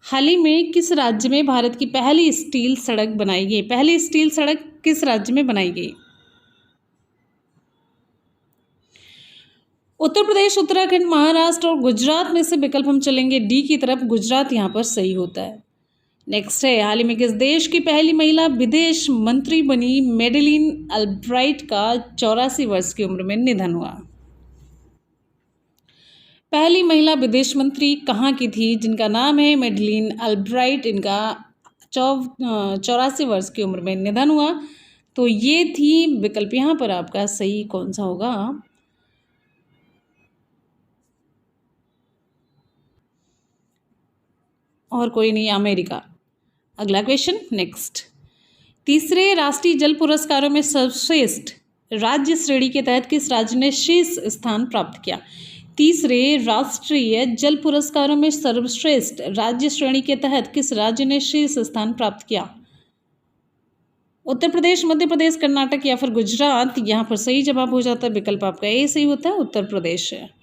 [SPEAKER 1] हाल ही में किस राज्य में भारत की पहली स्टील सड़क बनाई गई? पहली स्टील सड़क किस राज्य में बनाई गई? उत्तर प्रदेश, उत्तराखंड, महाराष्ट्र और गुजरात में से विकल्प हम चलेंगे डी की तरफ, गुजरात यहाँ पर सही होता है। नेक्स्ट है, हाल ही में किस देश की पहली महिला विदेश मंत्री बनी? मेडेलिन अल्ब्राइट का 84 वर्ष की उम्र में निधन हुआ। पहली महिला विदेश मंत्री कहाँ की थी जिनका नाम है मेडेलिन अल्ब्राइट? इनका 84 वर्ष की उम्र में निधन हुआ। तो ये थी विकल्प यहाँ पर आपका सही कौन सा होगा? और कोई नहीं, अमेरिका। अगला क्वेश्चन नेक्स्ट, तीसरे राष्ट्रीय जल पुरस्कारों में सर्वश्रेष्ठ राज्य श्रेणी के तहत किस राज्य ने शीर्ष स्थान प्राप्त किया? तीसरे राष्ट्रीय जल पुरस्कारों में सर्वश्रेष्ठ राज्य श्रेणी के तहत किस राज्य ने शीर्ष स्थान प्राप्त किया? उत्तर प्रदेश, मध्य प्रदेश, कर्नाटक या फिर गुजरात? यहाँ पर सही जवाब हो जाता है विकल्प आपका ए सही होता है, उत्तर प्रदेश है।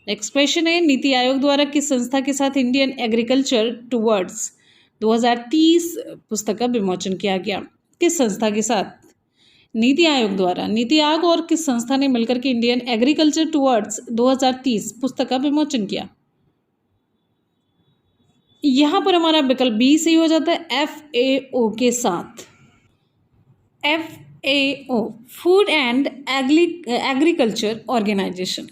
[SPEAKER 1] नेक्स्ट क्वेश्चन है, नीति आयोग द्वारा किस संस्था के साथ इंडियन एग्रीकल्चर टुवर्ड्स 2030 पुस्तक का विमोचन किया गया? किस संस्था के साथ? नीति आयोग द्वारा, नीति आयोग और किस संस्था ने मिलकर के इंडियन एग्रीकल्चर टुवर्ड्स 2030 पुस्तक का विमोचन किया? यहाँ पर हमारा विकल्प बी सही हो जाता है, FAO के साथ। FAO, Food and Agriculture Organization,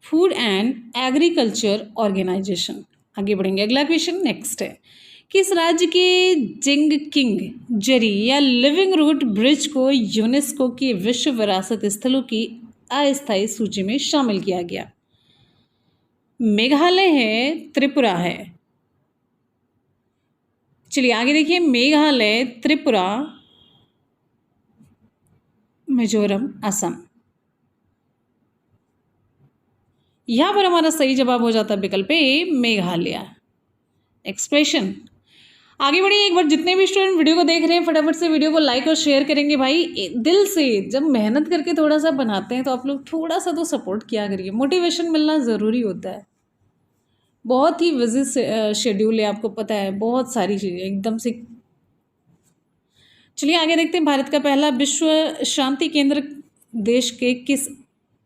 [SPEAKER 1] Food and Agriculture Organization. आगे बढ़ेंगे, अगला क्वेश्चन नेक्स्ट है, किस राज्य के जिंग किंग जरी या लिविंग रूट ब्रिज को यूनेस्को की विश्व विरासत स्थलों की अस्थायी सूची में शामिल किया गया? मेघालय है, त्रिपुरा है। चलिए आगे देखिए, मेघालय, त्रिपुरा, मिजोरम, असम। यहाँ पर हमारा सही जवाब हो जाता है विकल्प ए, मेघालय। नेक्स्ट क्वेश्चन, आगे बढ़िए। एक बार जितने भी स्टूडेंट वीडियो को देख रहे हैं फटाफट से वीडियो को लाइक और शेयर करेंगे भाई, दिल से। जब मेहनत करके थोड़ा सा बनाते हैं तो आप लोग थोड़ा सा तो सपोर्ट किया करिए, मोटिवेशन मिलना ज़रूरी होता है। बहुत ही बिजी शेड्यूल है, आपको पता है, बहुत सारी चीज़ें एकदम से। चलिए आगे देखते हैं, भारत का पहला विश्व शांति केंद्र देश के किस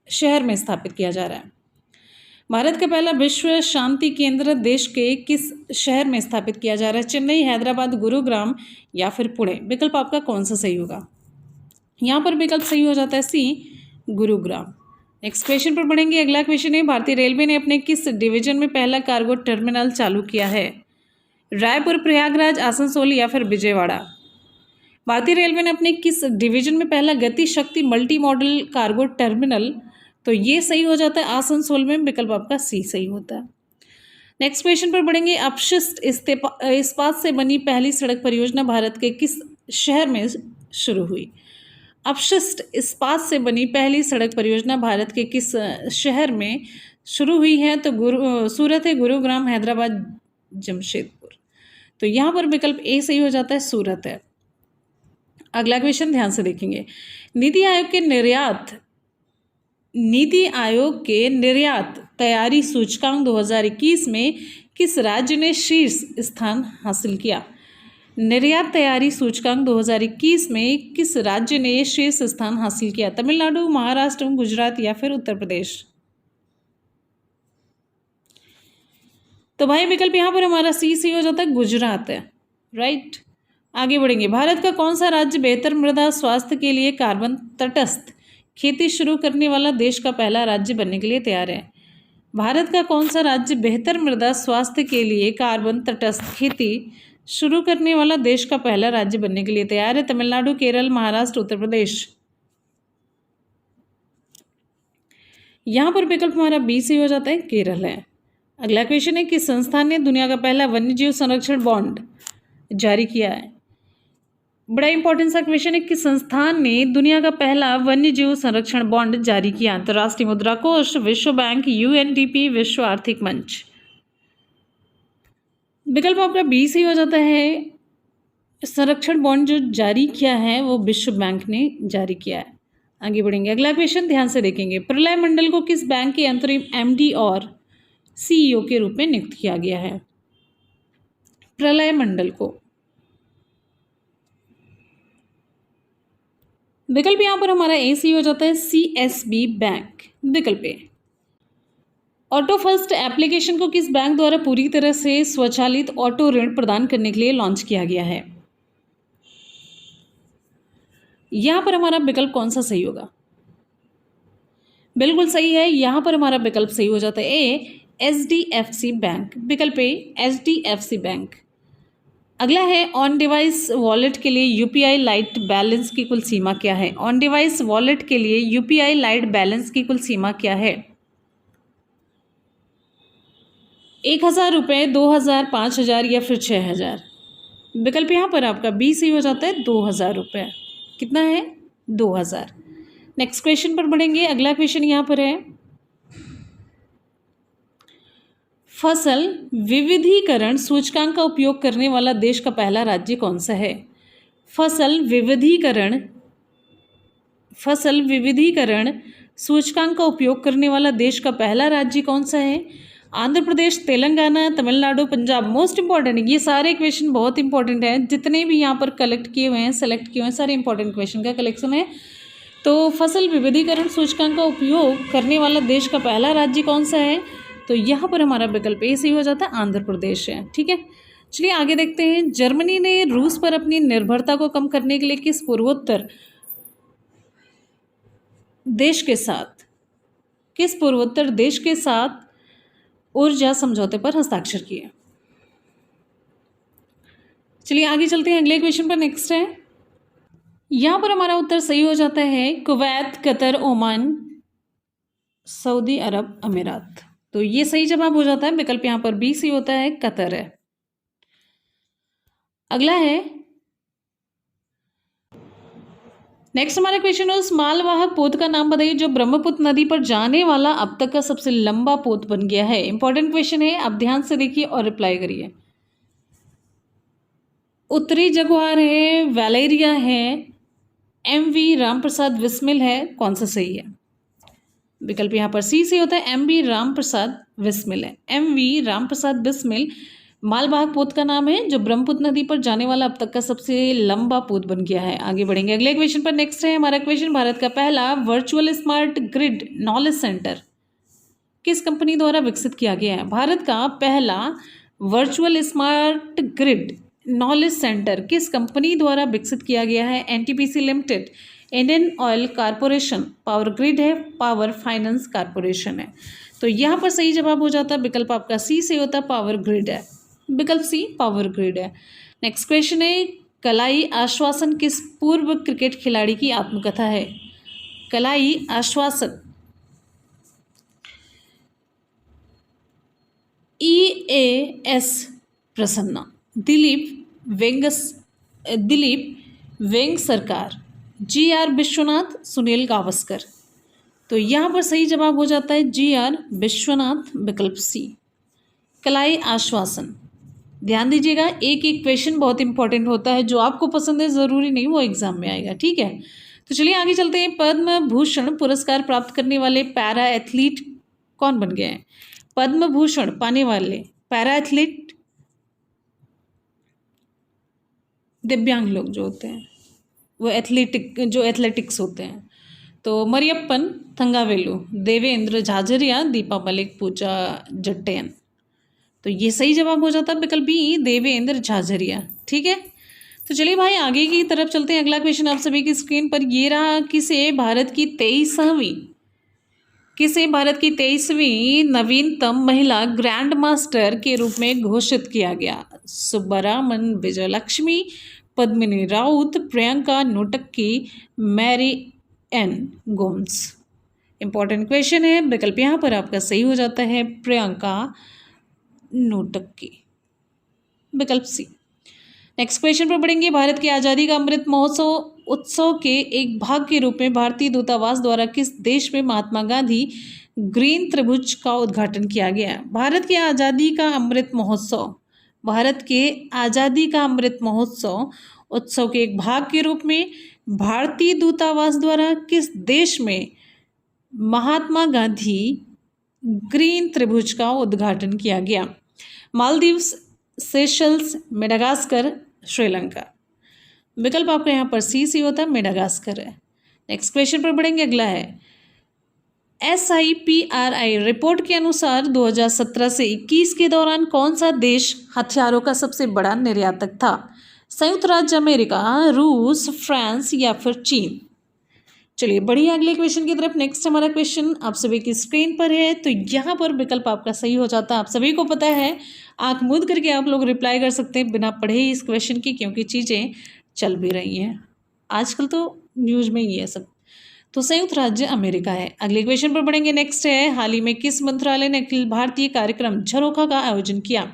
[SPEAKER 1] शहर में स्थापित किया जा रहा है? भारत का पहला विश्व शांति केंद्र देश के किस शहर में स्थापित किया जा रहा है? चेन्नई, हैदराबाद, गुरुग्राम या फिर पुणे? विकल्प आपका कौन सा सही होगा? यहाँ पर विकल्प सही हो जाता है सी, गुरुग्राम। नेक्स्ट क्वेश्चन पर बढ़ेंगे, अगला क्वेश्चन है, भारतीय रेलवे ने अपने किस डिवीजन में पहला कार्गो टर्मिनल चालू किया है? रायपुर, प्रयागराज, आसनसोल या फिर विजयवाड़ा? भारतीय रेलवे ने अपने किस डिवीजन में पहला गति शक्ति मल्टी मॉडल कार्गो टर्मिनल, तो ये सही हो जाता है आसनसोल में, विकल्प आपका सी सही होता है। नेक्स्ट क्वेश्चन पर बढ़ेंगे, अपशिष्ट इस्पात से बनी पहली सड़क परियोजना भारत के किस शहर में शुरू हुई? अपशिष्ट इस्पात से बनी पहली सड़क परियोजना भारत के किस शहर में शुरू हुई है? तो सूरत है, गुरुग्राम, हैदराबाद, जमशेदपुर। तो यहाँ पर विकल्प ए सही हो जाता है, सूरत है। अगला क्वेश्चन ध्यान से देखेंगे, नीति आयोग के निर्यात तैयारी सूचकांक 2021 में किस राज्य ने शीर्ष स्थान हासिल किया? निर्यात तैयारी सूचकांक 2021 में किस राज्य ने शीर्ष स्थान हासिल किया? तमिलनाडु, महाराष्ट्र, गुजरात या फिर उत्तर प्रदेश? तो भाई विकल्प यहाँ पर हमारा सी हो जाता है, गुजरात है, राइट। आगे बढ़ेंगे। भारत का कौन सा राज्य बेहतर मृदा स्वास्थ्य के लिए कार्बन तटस्थ खेती शुरू करने वाला देश का पहला राज्य बनने के लिए तैयार है? भारत का कौन सा राज्य बेहतर मृदा स्वास्थ्य के लिए कार्बन तटस्थ खेती शुरू करने वाला देश का पहला राज्य बनने के लिए तैयार है? तमिलनाडु, केरल, महाराष्ट्र, उत्तर प्रदेश। यहाँ पर विकल्प हमारा बी से हो जाता है, केरल है। अगला क्वेश्चन है, किस संस्थान ने दुनिया का पहला वन्यजीव संरक्षण बॉन्ड जारी किया है? बड़ा इंपॉर्टेंट सा क्वेश्चन है कि संस्थान ने दुनिया का पहला वन्यजीव संरक्षण बॉन्ड जारी किया। अंतर्राष्ट्रीय मुद्रा कोष, विश्व बैंक, यूएनडीपी, विश्व आर्थिक मंच। विकल्प आपका बी से हो जाता है। संरक्षण बॉन्ड जो जारी किया है वो विश्व बैंक ने जारी किया है। आगे बढ़ेंगे। अगला क्वेश्चन ध्यान से देखेंगे। प्रलय मंडल को किस बैंक के अंतरिम एमडी और सीईओ के रूप में नियुक्त किया गया है? प्रलय मंडल को। विकल्प यहां पर हमारा ए सी हो जाता है, सीएसबी बैंक। विकल्प ए। ऑटो फर्स्ट एप्लीकेशन को किस बैंक द्वारा पूरी तरह से स्वचालित ऑटो ऋण प्रदान करने के लिए लॉन्च किया गया है? यहां पर हमारा विकल्प कौन सा सही होगा? बिल्कुल सही है, यहां पर हमारा विकल्प सही हो जाता है ए, एचडीएफसी बैंक। विकल्प ए, एचडीएफसी बैंक। अगला है, ऑन डिवाइस वॉलेट के लिए यूपीआई लाइट बैलेंस की कुल सीमा क्या है? ऑन डिवाइस वॉलेट के लिए यूपीआई लाइट बैलेंस की कुल सीमा क्या है? 1000 रुपये, 2000, 5000 या फिर 6000? विकल्प यहाँ पर आपका बी सी हो जाता है, 2000 रुपये। कितना है? 2000। नेक्स्ट क्वेश्चन पर बढ़ेंगे। अगला क्वेश्चन यहाँ पर है, फसल विविधीकरण सूचकांक का उपयोग करने वाला देश का पहला राज्य कौन सा है? फसल विविधीकरण सूचकांक का उपयोग करने वाला देश का पहला राज्य कौन सा है? आंध्र प्रदेश, तेलंगाना, तमिलनाडु, पंजाब। मोस्ट इंपॉर्टेंट है, ये सारे क्वेश्चन बहुत इंपॉर्टेंट है। जितने भी यहाँ पर कलेक्ट किए हुए हैं, सेलेक्ट किए हुए हैं, सारे इंपॉर्टेंट क्वेश्चन का कलेक्शन है। तो फसल विविधीकरण सूचकांक का उपयोग करने वाला देश का पहला राज्य कौन सा है? तो यहाँ पर हमारा विकल्प ए सही हो जाता है, आंध्र प्रदेश है। ठीक है, चलिए आगे देखते हैं। जर्मनी ने रूस पर अपनी निर्भरता को कम करने के लिए किस पूर्वोत्तर देश के साथ ऊर्जा समझौते पर हस्ताक्षर किए? चलिए आगे चलते हैं, अगले क्वेश्चन पर। नेक्स्ट है, यहाँ पर हमारा उत्तर सही हो जाता है, कुवैत, कतर, ओमान, सऊदी अरब अमीरात। तो ये सही जवाब हो जाता है। विकल्प यहाँ पर बी सी होता है, कतर है। अगला है, नेक्स्ट हमारा क्वेश्चन है, उस मालवाहक पोत का नाम बताइए जो ब्रह्मपुत्र नदी पर जाने वाला अब तक का सबसे लंबा पोत बन गया है। इंपॉर्टेंट क्वेश्चन है, आप ध्यान से देखिए और रिप्लाई करिए। उत्तरी जगुआर है, वैलेरिया है, एमवी रामप्रसाद बिस्मिल है, कौन सा सही है? विकल्प यहाँ पर सी से होता है, एमवी रामप्रसाद बिस्मिल है। एमवी रामप्रसाद बिस्मिल मालवाहक पोत का नाम है जो ब्रह्मपुत्र नदी पर जाने वाला अब तक का सबसे लंबा पोत बन गया है। आगे बढ़ेंगे अगले क्वेश्चन पर। नेक्स्ट है हमारा क्वेश्चन, भारत का पहला virtual smart grid knowledge centre किस कंपनी द्वारा विकसित किया गया है? भारत का पहला virtual smart grid knowledge centre किस कंपनी द्वारा विकसित किया गया है? NTPC limited, Indian oil corporation, power grid है, पावर फाइनेंस कारपोरेशन है। तो यहाँ पर सही जवाब हो जाता है, विकल्प आपका सी से होता है, पावर ग्रिड है। विकल्प सी पावर ग्रिड है। नेक्स्ट क्वेश्चन है, कलाई आश्वासन किस पूर्व क्रिकेट खिलाड़ी की आत्मकथा है? कलाई आश्वासन EAS प्रसन्ना, दिलीप वेंग सरकार, GR विश्वनाथ, सुनील गावस्कर। तो यहाँ पर सही जवाब हो जाता है GR विश्वनाथ, विकल्प सी, कलाई आश्वासन। ध्यान दीजिएगा, एक एक क्वेश्चन बहुत इंपॉर्टेंट होता है, जो आपको पसंद है ज़रूरी नहीं वो एग्जाम में आएगा। ठीक है, तो चलिए आगे चलते हैं। पद्म भूषण पुरस्कार प्राप्त करने वाले पैरा एथलीट कौन बन गए हैं? पद्म भूषण पाने वाले पैरा एथलीट दिव्यांग लोग जो होते हैं, वो एथलेटिक्स होते हैं। तो मरियप्पन थंगावेलु, देवेंद्र झाझरिया, दीपा मलिक, पूजा जट्टयन। तो ये सही जवाब हो जाता है विकल्प बी, देवेंद्र झाझरिया। ठीक है, तो चलिए भाई आगे की तरफ चलते हैं। अगला क्वेश्चन आप सभी की स्क्रीन पर ये रहा, किसे भारत की 23वीं नवीनतम महिला ग्रैंड मास्टर के रूप में घोषित किया गया? Subbaraman Vijayalakshmi, Padmini Rout, Priyanka Nutakki, Mary Ann Gomes. Important question है। विकल्प यहाँ पर आपका सही हो जाता है प्रियंका नोटक्की, विकल्प सी। नेक्स्ट क्वेश्चन पर पढ़ेंगे। भारत की आज़ादी का अमृत महोत्सव उत्सव के एक भाग के रूप में भारतीय दूतावास द्वारा किस देश में महात्मा गांधी ग्रीन त्रिभुज का उद्घाटन किया गया? भारत के आज़ादी का अमृत महोत्सव उत्सव के एक भाग के रूप में भारतीय दूतावास द्वारा किस देश में महात्मा गांधी ग्रीन त्रिभुज का उद्घाटन किया गया? Maldives, Seychelles, Madagascar, Sri Lanka. विकल्प आपका यहाँ पर सी होता है, मेडागास्कर है। नेक्स्ट क्वेश्चन पर बढ़ेंगे। अगला है SIPRI रिपोर्ट के अनुसार 2017 से 21 के दौरान कौन सा देश हथियारों का सबसे बड़ा निर्यातक था? संयुक्त राज्य अमेरिका, रूस, फ्रांस या फिर चीन। चलिए बढ़िया अगले क्वेश्चन की तरफ। नेक्स्ट हमारा क्वेश्चन आप सभी की स्क्रीन पर है। तो यहाँ पर विकल्प आपका सही हो जाता है। आप सभी को पता है, आंख मूंद करके आप लोग रिप्लाई कर सकते हैं बिना पढ़े ही इस क्वेश्चन की, क्योंकि चीज़ें चल भी रही हैं आजकल, तो न्यूज़ में ही है सब। तो संयुक्त राज्य अमेरिका है। अगले क्वेश्चन पर बढ़ेंगे। नेक्स्ट है, हाल ही में किस मंत्रालय ने अखिल भारतीय कार्यक्रम झरोखा का आयोजन किया?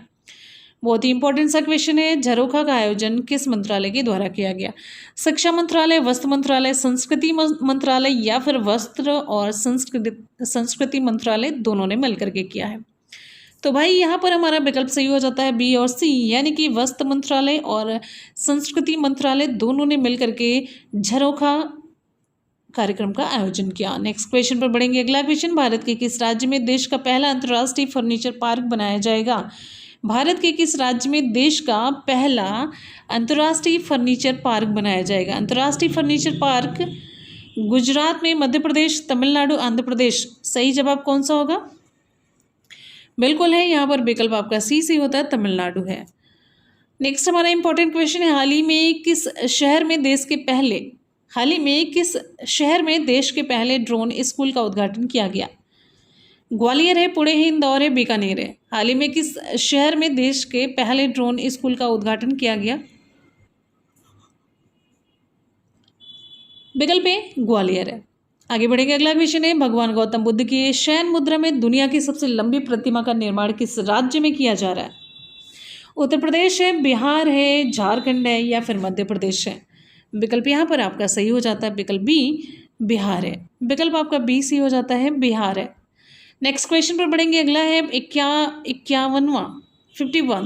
[SPEAKER 1] बहुत ही इंपॉर्टेंट सा क्वेश्चन है। झरोखा का आयोजन किस मंत्रालय के द्वारा किया गया? शिक्षा मंत्रालय, वस्त्र मंत्रालय, संस्कृति मंत्रालय या फिर वस्त्र और संस्कृति मंत्रालय, दोनों ने मिलकर के किया है। तो भाई यहाँ पर हमारा विकल्प सही हो जाता है बी और सी, यानी कि वस्त्र मंत्रालय और संस्कृति मंत्रालय दोनों ने मिलकर के झरोखा कार्यक्रम का आयोजन किया। नेक्स्ट क्वेश्चन पर बढ़ेंगे। अगला क्वेश्चन, भारत के किस राज्य में देश का पहला अंतर्राष्ट्रीय फर्नीचर पार्क बनाया जाएगा? भारत के किस राज्य में देश का पहला अंतर्राष्ट्रीय फर्नीचर पार्क बनाया जाएगा? अंतर्राष्ट्रीय फर्नीचर पार्क गुजरात में, मध्य प्रदेश, तमिलनाडु, आंध्र प्रदेश। सही जवाब कौन सा होगा? बिल्कुल है, यहाँ पर विकल्प आपका सी होता है, तमिलनाडु है। नेक्स्ट हमारा इंपॉर्टेंट क्वेश्चन है, हाल ही में किस शहर में देश के पहले ड्रोन स्कूल का उद्घाटन किया गया? ग्वालियर है, पुणे है, इंदौर है, बीकानेर है। हाल ही में किस शहर में देश के पहले ड्रोन स्कूल का उद्घाटन किया गया? विकल्प ए ग्वालियर है। आगे बढ़ेंगे। अगला क्वेश्चन है, भगवान गौतम बुद्ध की शयन मुद्रा में दुनिया की सबसे लंबी प्रतिमा का निर्माण किस राज्य में किया जा रहा है? उत्तर प्रदेश है, बिहार है, झारखंड है या फिर मध्य प्रदेश है। विकल्प यहाँ पर आपका सही हो जाता है, विकल्प बी बिहार है। विकल्प आपका बी सी हो जाता है, बिहार है। नेक्स्ट क्वेश्चन पर बढ़ेंगे। अगला है 51वां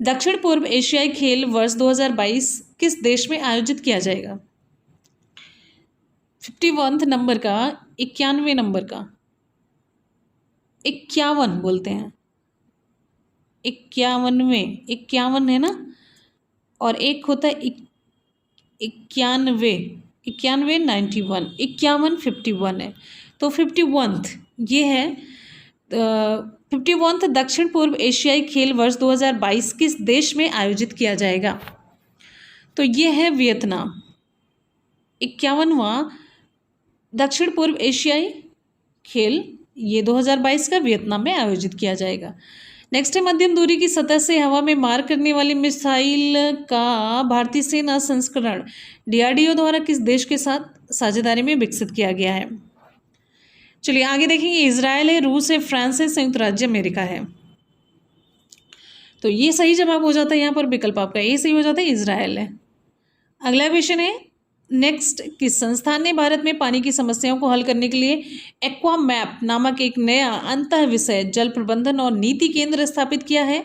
[SPEAKER 1] दक्षिण पूर्व एशियाई खेल वर्ष 2022 किस देश में आयोजित किया जाएगा? 51 नंबर का, 91 नंबर का, 51 बोलते हैं, 51 है ना, और एक होता है 91, 91 51 है। तो 51 ये है 51वां दक्षिण पूर्व एशियाई खेल वर्ष 2022 किस देश में आयोजित किया जाएगा? तो ये है वियतनाम। 51वां दक्षिण पूर्व एशियाई खेल ये 2022 का वियतनाम में आयोजित किया जाएगा। नेक्स्ट है, मध्यम दूरी की सतह से हवा में मार करने वाली मिसाइल का भारतीय सेना संस्करण DRDO द्वारा किस देश के साथ साझेदारी में विकसित किया गया है? चलिए आगे देखेंगे। इजराइल है, रूस है, फ्रांस है, संयुक्त राज्य अमेरिका है। तो ये सही जवाब हो जाता है, यहाँ पर विकल्प आपका ए सही हो जाता है, इजराइल है। अगला क्वेश्चन है, नेक्स्ट किस संस्थान ने भारत में पानी की समस्याओं को हल करने के लिए एक्वामैप नामक एक नया अंतः विषय जल प्रबंधन और नीति केंद्र स्थापित किया है?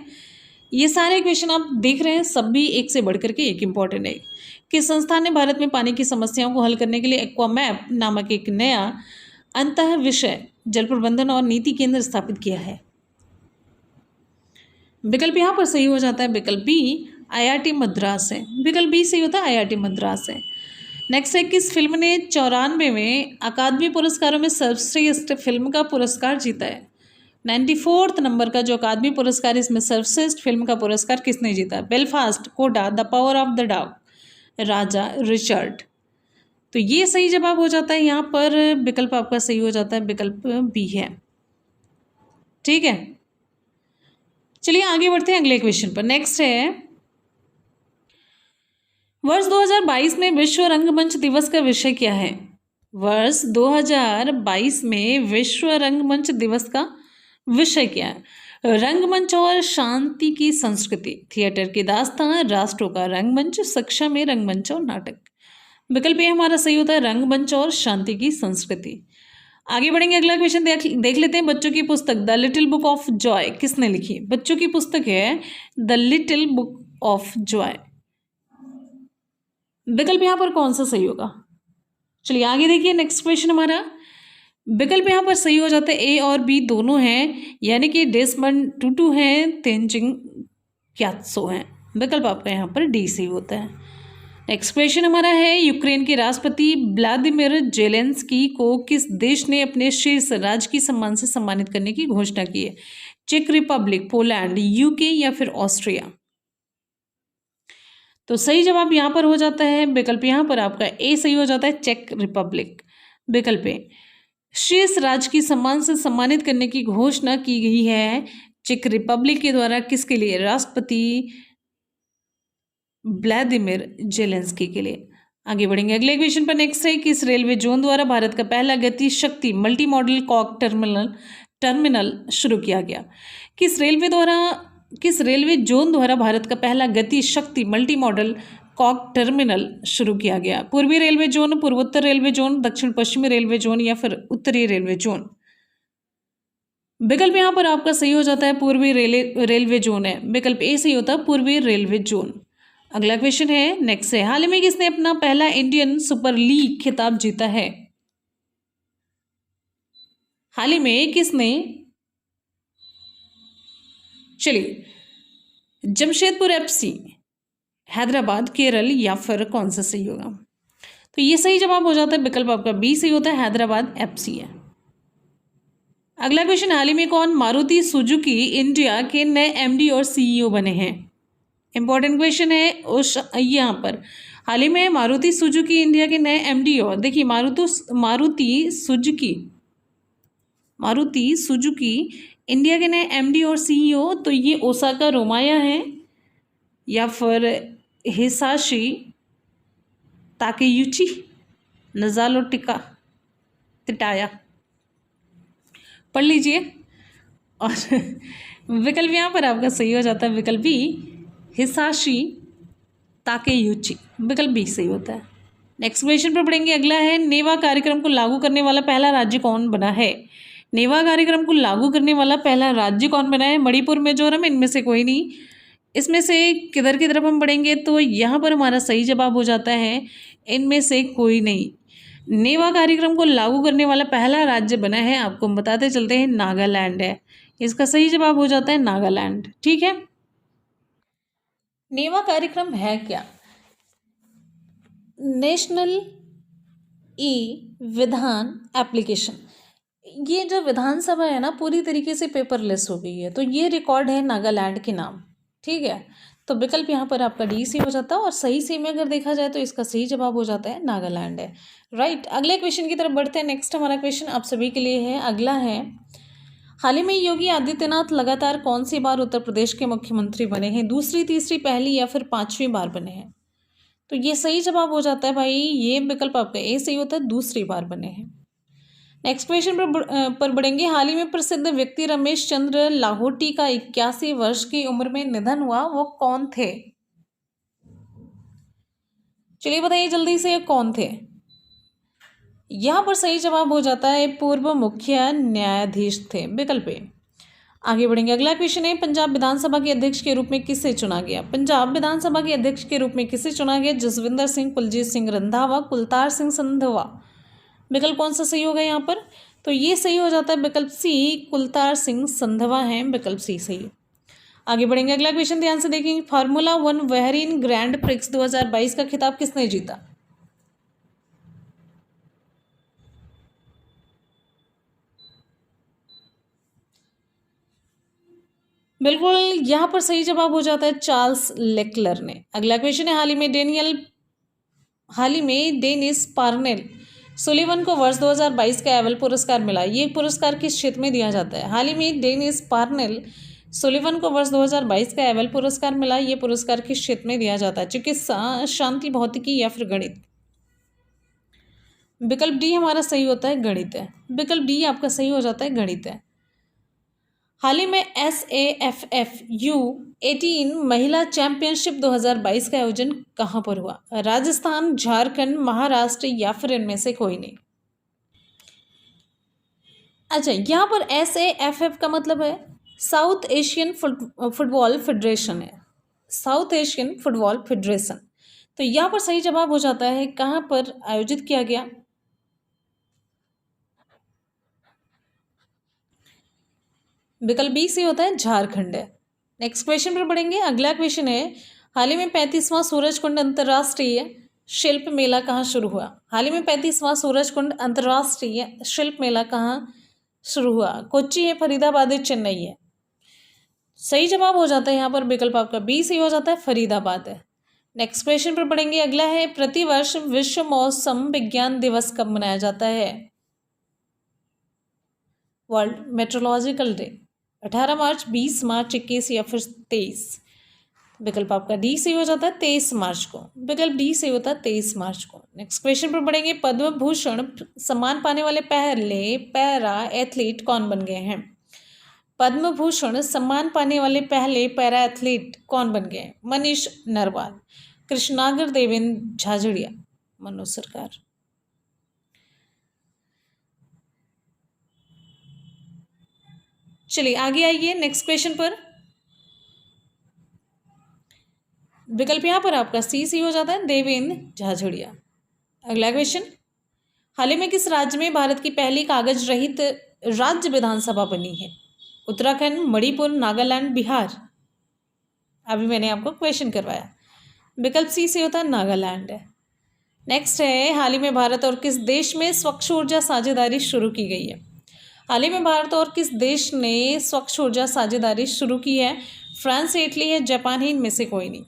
[SPEAKER 1] ये सारे क्वेश्चन आप देख रहे हैं, सभी एक से बढ़कर के एक इम्पॉर्टेंट है। किस संस्थान ने भारत में पानी की समस्याओं को हल करने के लिए एक्वामैप नामक एक नया अंतः विषय जल प्रबंधन और नीति केंद्र स्थापित किया है? विकल्प यहाँ पर सही हो जाता है, विकल्प बी IIT मद्रास है। विकल्प बी सही होता है, IIT मद्रास है। नेक्स्ट है, किस फिल्म ने 94वें अकादमी पुरस्कारों में सर्वश्रेष्ठ फिल्म का पुरस्कार जीता है? 94th नंबर का जो अकादमी पुरस्कार, इसमें सर्वश्रेष्ठ फिल्म का पुरस्कार किसने जीता? बेलफास्ट, कोडा, the power of the dog, Raja Richard. तो ये सही जवाब हो जाता है, यहाँ पर विकल्प आपका सही हो जाता है, विकल्प बी है। ठीक है, चलिए आगे बढ़ते हैं अगले क्वेश्चन पर। नेक्स्ट है, वर्ष 2022 में विश्व रंगमंच दिवस का विषय क्या है? वर्ष 2022 में विश्व रंगमंच दिवस का विषय क्या है? रंगमंच और शांति की संस्कृति, थिएटर की दास्तां, राष्ट्रों का रंगमंच, शिक्षा में रंगमंच और नाटक। विकल्प ये हमारा सही होता है, रंगमंच और शांति की संस्कृति। आगे बढ़ेंगे, अगला क्वेश्चन देख लेते हैं। बच्चों की पुस्तक the little book of Joy किसने लिखी? बच्चों की पुस्तक है the little book of Joy. विकल्प यहाँ पर कौन सा सही होगा? चलिए आगे देखिए, नेक्स्ट क्वेश्चन हमारा, विकल्प यहाँ पर सही हो जाता है ए और बी दोनों हैं, यानी कि डेसमंड टूटू हैं, तेंजिंग ग्यात्सो हैं। विकल्प आपका यहाँ पर डी सही होता है। नेक्स्ट क्वेश्चन हमारा है, यूक्रेन के राष्ट्रपति व्लादिमीर जेलेंस्की को किस देश ने अपने शीर्ष राजकीय सम्मान से सम्मानित करने की घोषणा की है? चेक रिपब्लिक, पोलैंड, यूके या फिर ऑस्ट्रिया? तो सही जवाब यहाँ पर हो जाता है, विकल्प यहाँ पर आपका ए सही हो जाता है, चेक रिपब्लिक। विकल्प ए, शीर्ष राजकीय सम्मान से सम्मानित करने की घोषणा की गई है चेक रिपब्लिक के द्वारा, किसके लिए? राष्ट्रपति व्लादिमीर जेलेंस्की के लिए। आगे बढ़ेंगे अगले क्वेश्चन पर। नेक्स्ट है, किस रेलवे जोन द्वारा भारत का पहला गति शक्ति मल्टी मॉडल कॉक टर्मिनल शुरू किया गया? किस रेलवे जोन द्वारा भारत का पहला गति शक्ति मल्टी मॉडल कॉक टर्मिनल शुरू किया गया? पूर्वी रेलवे जोन, पूर्वोत्तर रेलवे जोन, दक्षिण पश्चिमी रेलवे जोन या फिर उत्तरी रेलवे जोन? विकल्प यहाँ पर आपका सही हो जाता है, पूर्वी रेलवे जोन है। विकल्प ए सही होता है, पूर्वी रेलवे जोन। अगला क्वेश्चन है, नेक्स्ट है, हाल ही में किसने अपना पहला इंडियन सुपर लीग खिताब जीता है? हाल ही में किसने, चलिए, जमशेदपुर एफसी, हैदराबाद, केरल या फिर कौन सा सही होगा? तो ये सही जवाब हो जाता है, विकल्प आपका बी सही होता है, हैदराबाद एफसी है। अगला क्वेश्चन, हाल ही में कौन मारुति सुजुकी इंडिया के नए एमडी और सीईओ बने हैं? इंपॉर्टेंट क्वेश्चन है उस यहाँ पर, हाल ही में मारुति सुजुकी इंडिया के नए एमडी और, देखिए मारुति सुजुकी इंडिया के नए एमडी और सीईओ, तो ये ओसाका रोमाया है या फिर हिसाशी ताकेयुची नजालो तिटाया, पढ़ लीजिए। और विकल्प यहाँ पर आपका सही हो जाता है, विकल्प बी, हिसाशी ताकेयुची। विकल्प बी सही होता है। नेक्स्ट क्वेश्चन पर पढ़ेंगे, अगला है, नेवा कार्यक्रम को लागू करने वाला पहला राज्य कौन बना है? नेवा कार्यक्रम को लागू करने वाला पहला राज्य कौन बना है? मणिपुर, मिजोरम, इनमें से कोई नहीं। इसमें से किधर की तरफ हम पढ़ेंगे, तो यहाँ पर हमारा सही जवाब हो जाता है, इनमें से कोई नहीं। नेवा कार्यक्रम को लागू करने वाला पहला राज्य बना है, आपको हम बताते चलते हैं, नागालैंड है। इसका सही जवाब हो जाता है नागालैंड। ठीक है, नेवा कार्यक्रम है क्या? नेशनल ई विधान एप्लीकेशन। ये जो विधानसभा है ना, पूरी तरीके से पेपरलेस हो गई है, तो ये रिकॉर्ड है नागालैंड के नाम। ठीक है, तो विकल्प यहाँ पर आपका डी सी हो जाता है, और सही से में अगर देखा जाए तो इसका सही जवाब हो जाता है नागालैंड है। राइट, अगले क्वेश्चन की तरफ बढ़ते हैं। नेक्स्ट हमारा क्वेश्चन आप सभी के लिए है, अगला है, हाल ही में योगी आदित्यनाथ लगातार कौन सी बार उत्तर प्रदेश के मुख्यमंत्री बने हैं? दूसरी, तीसरी, पहली या फिर पांचवी बार बने हैं? तो ये सही जवाब हो जाता है भाई, ये विकल्प आपका ए सही होता है, दूसरी बार बने हैं। नेक्स्ट क्वेश्चन पर बढ़ेंगे, हाल ही में प्रसिद्ध व्यक्ति रमेश चंद्र लाहोटी का 81 वर्ष की उम्र में निधन हुआ, वो कौन थे? चलिए बताइए जल्दी से, कौन थे? यहाँ पर सही जवाब हो जाता है, पूर्व मुख्य न्यायाधीश थे। विकल्प ए। आगे बढ़ेंगे, अगला क्वेश्चन है, पंजाब विधानसभा के अध्यक्ष के रूप में किसे चुना गया? पंजाब विधानसभा के अध्यक्ष के रूप में किसे चुना गया? जसविंदर सिंह, कुलजीत सिंह रंधावा, कुलतार सिंह संधवा। विकल्प कौन सा सही होगा यहाँ पर? तो ये सही हो जाता है, विकल्प सी, कुलतार सिंह संधवा हैं। विकल्प सी सही। आगे बढ़ेंगे, अगला क्वेश्चन ध्यान से देखेंगे, फार्मूला 1 बहरीन ग्रैंड प्रिक्स 2022 का खिताब किसने जीता? बिल्कुल, यहाँ पर सही जवाब हो जाता है चार्ल्स लेक्लर ने। अगला क्वेश्चन है, हाल ही में डेनिस पार्नेल सुलिवन को वर्ष 2022 का एबल पुरस्कार मिला। ये पुरस्कार किस क्षेत्र में दिया जाता है? हाल ही में डेनिस पार्नेल सुलिवन को वर्ष 2022 का एबल पुरस्कार मिला। ये पुरस्कार किस क्षेत्र में दिया जाता है? चिकित्सा, शांति, भौतिकी या फिर गणित? विकल्प डी हमारा सही होता है गणित है। विकल्प डी आपका सही हो जाता है गणित है। हाल ही में SAFF U18 महिला चैंपियनशिप 2022 का आयोजन कहाँ पर हुआ? राजस्थान, झारखंड, महाराष्ट्र या फिर इनमें से कोई नहीं। अच्छा, यहाँ पर SAFF का मतलब है साउथ एशियन फुटबॉल फेडरेशन है। South Asian football federation. तो यहाँ पर सही जवाब हो जाता है कहाँ पर आयोजित किया गया? विकल्प बी से होता है झारखंड है। नेक्स्ट क्वेश्चन पर बढ़ेंगे। अगला क्वेश्चन है, हाल ही में 35वां सूरजकुंड अंतर्राष्ट्रीय शिल्प मेला कहाँ शुरू हुआ? हाल ही में 35वां सूरजकुंड अंतर्राष्ट्रीय शिल्प मेला कहाँ शुरू हुआ? कोच्चि है, फरीदाबाद है, चेन्नई है? सही जवाब हो जाता है यहाँ पर विकल्प आपका बी सही हो जाता है, फरीदाबाद है। नेक्स्ट क्वेश्चन पर पढ़ेंगे। अगला है, प्रतिवर्ष विश्व मौसम विज्ञान दिवस कब मनाया जाता है? World Meteorological Day. 18 मार्च, 20 मार्च, 21 या फिर 23? विकल्प आपका डी सही हो जाता है 23 मार्च को। विकल्प डी सही होता है 23 मार्च को। नेक्स्ट क्वेश्चन पर पढ़ेंगे। पद्म भूषण सम्मान पाने वाले पहले पैरा एथलीट कौन बन गए हैं? पद्म भूषण सम्मान पाने वाले पहले पैरा एथलीट कौन बन गए? मनीष नरवाल, कृष्णागर देवेंद्र झाझड़िया, मनोज सरकार? चलिए आगे आइए नेक्स्ट क्वेश्चन पर। विकल्प यहाँ पर आपका सी सी हो जाता है, देवेंद्र झाझड़िया। अगला क्वेश्चन, हाल ही में किस राज्य में भारत की पहली कागज रहित राज्य विधानसभा बनी है? उत्तराखंड, मणिपुर, नागालैंड, बिहार? अभी मैंने आपको क्वेश्चन करवाया। विकल्प सी से होता है नागालैंड है। नेक्स्ट है, हाल ही में भारत और किस देश में स्वच्छ ऊर्जा साझेदारी शुरू की गई है? हाल ही में भारत और किस देश ने स्वच्छ ऊर्जा साझेदारी शुरू की है? फ्रांस, इटली है, जापान है, इनमें से कोई नहीं?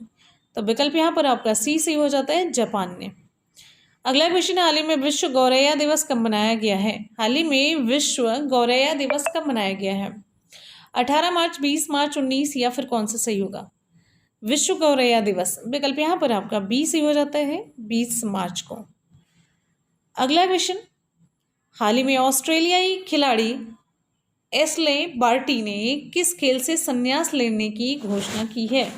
[SPEAKER 1] तो विकल्प यहाँ पर आपका सी सही हो जाता है, जापान ने। अगला क्वेश्चन है, हाल ही में विश्व गौरैया दिवस कब मनाया गया है? हाल ही में विश्व गौरैया दिवस कब मनाया गया है? 18 मार्च, 20 मार्च, 19 या फिर कौन सा सही होगा? विश्व गौरैया दिवस। विकल्प यहाँ पर आपका 20 सही हो जाता है, 20 मार्च को। अगला क्वेश्चन, हाल ही में ऑस्ट्रेलियाई खिलाड़ी एशले बार्टी ने किस खेल से संन्यास लेने की घोषणा की है?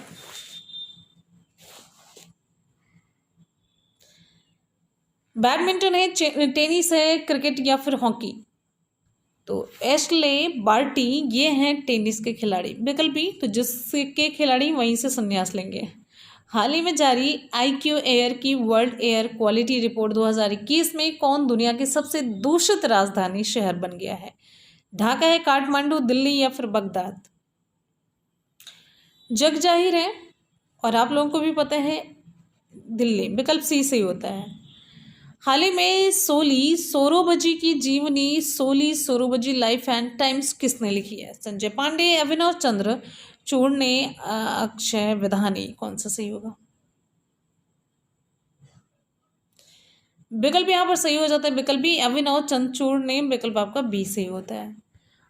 [SPEAKER 1] बैडमिंटन है, टेनिस है, क्रिकेट या फिर हॉकी? तो एशले बार्टी ये हैं टेनिस के खिलाड़ी। विकल्प बी, तो जिसके खिलाड़ी वहीं से संन्यास लेंगे। हाल ही में जारी IQ एयर की वर्ल्ड एयर क्वालिटी रिपोर्ट 2021 में कौन दुनिया के सबसे दूषित राजधानी शहर बन गया है? ढाका है, काठमांडू, दिल्ली या फिर बगदाद? जग जाहिर है और आप लोगों को भी पता है, दिल्ली। विकल्प सी सही होता है। हाल ही में सोली सोरोबजी की जीवनी, सोली सोरोबजी लाइफ एंड टाइम्स किसने लिखी है? संजय पांडे, अभिनव चंद्र चूड़ ने, अक्षय विधानी? कौन सा सही होगा? विकल्प यहाँ पर सही हो जाता है, विकल्प बी, अभिनव चंद्रचूड़ ने। विकल्प आपका बी सही होता है।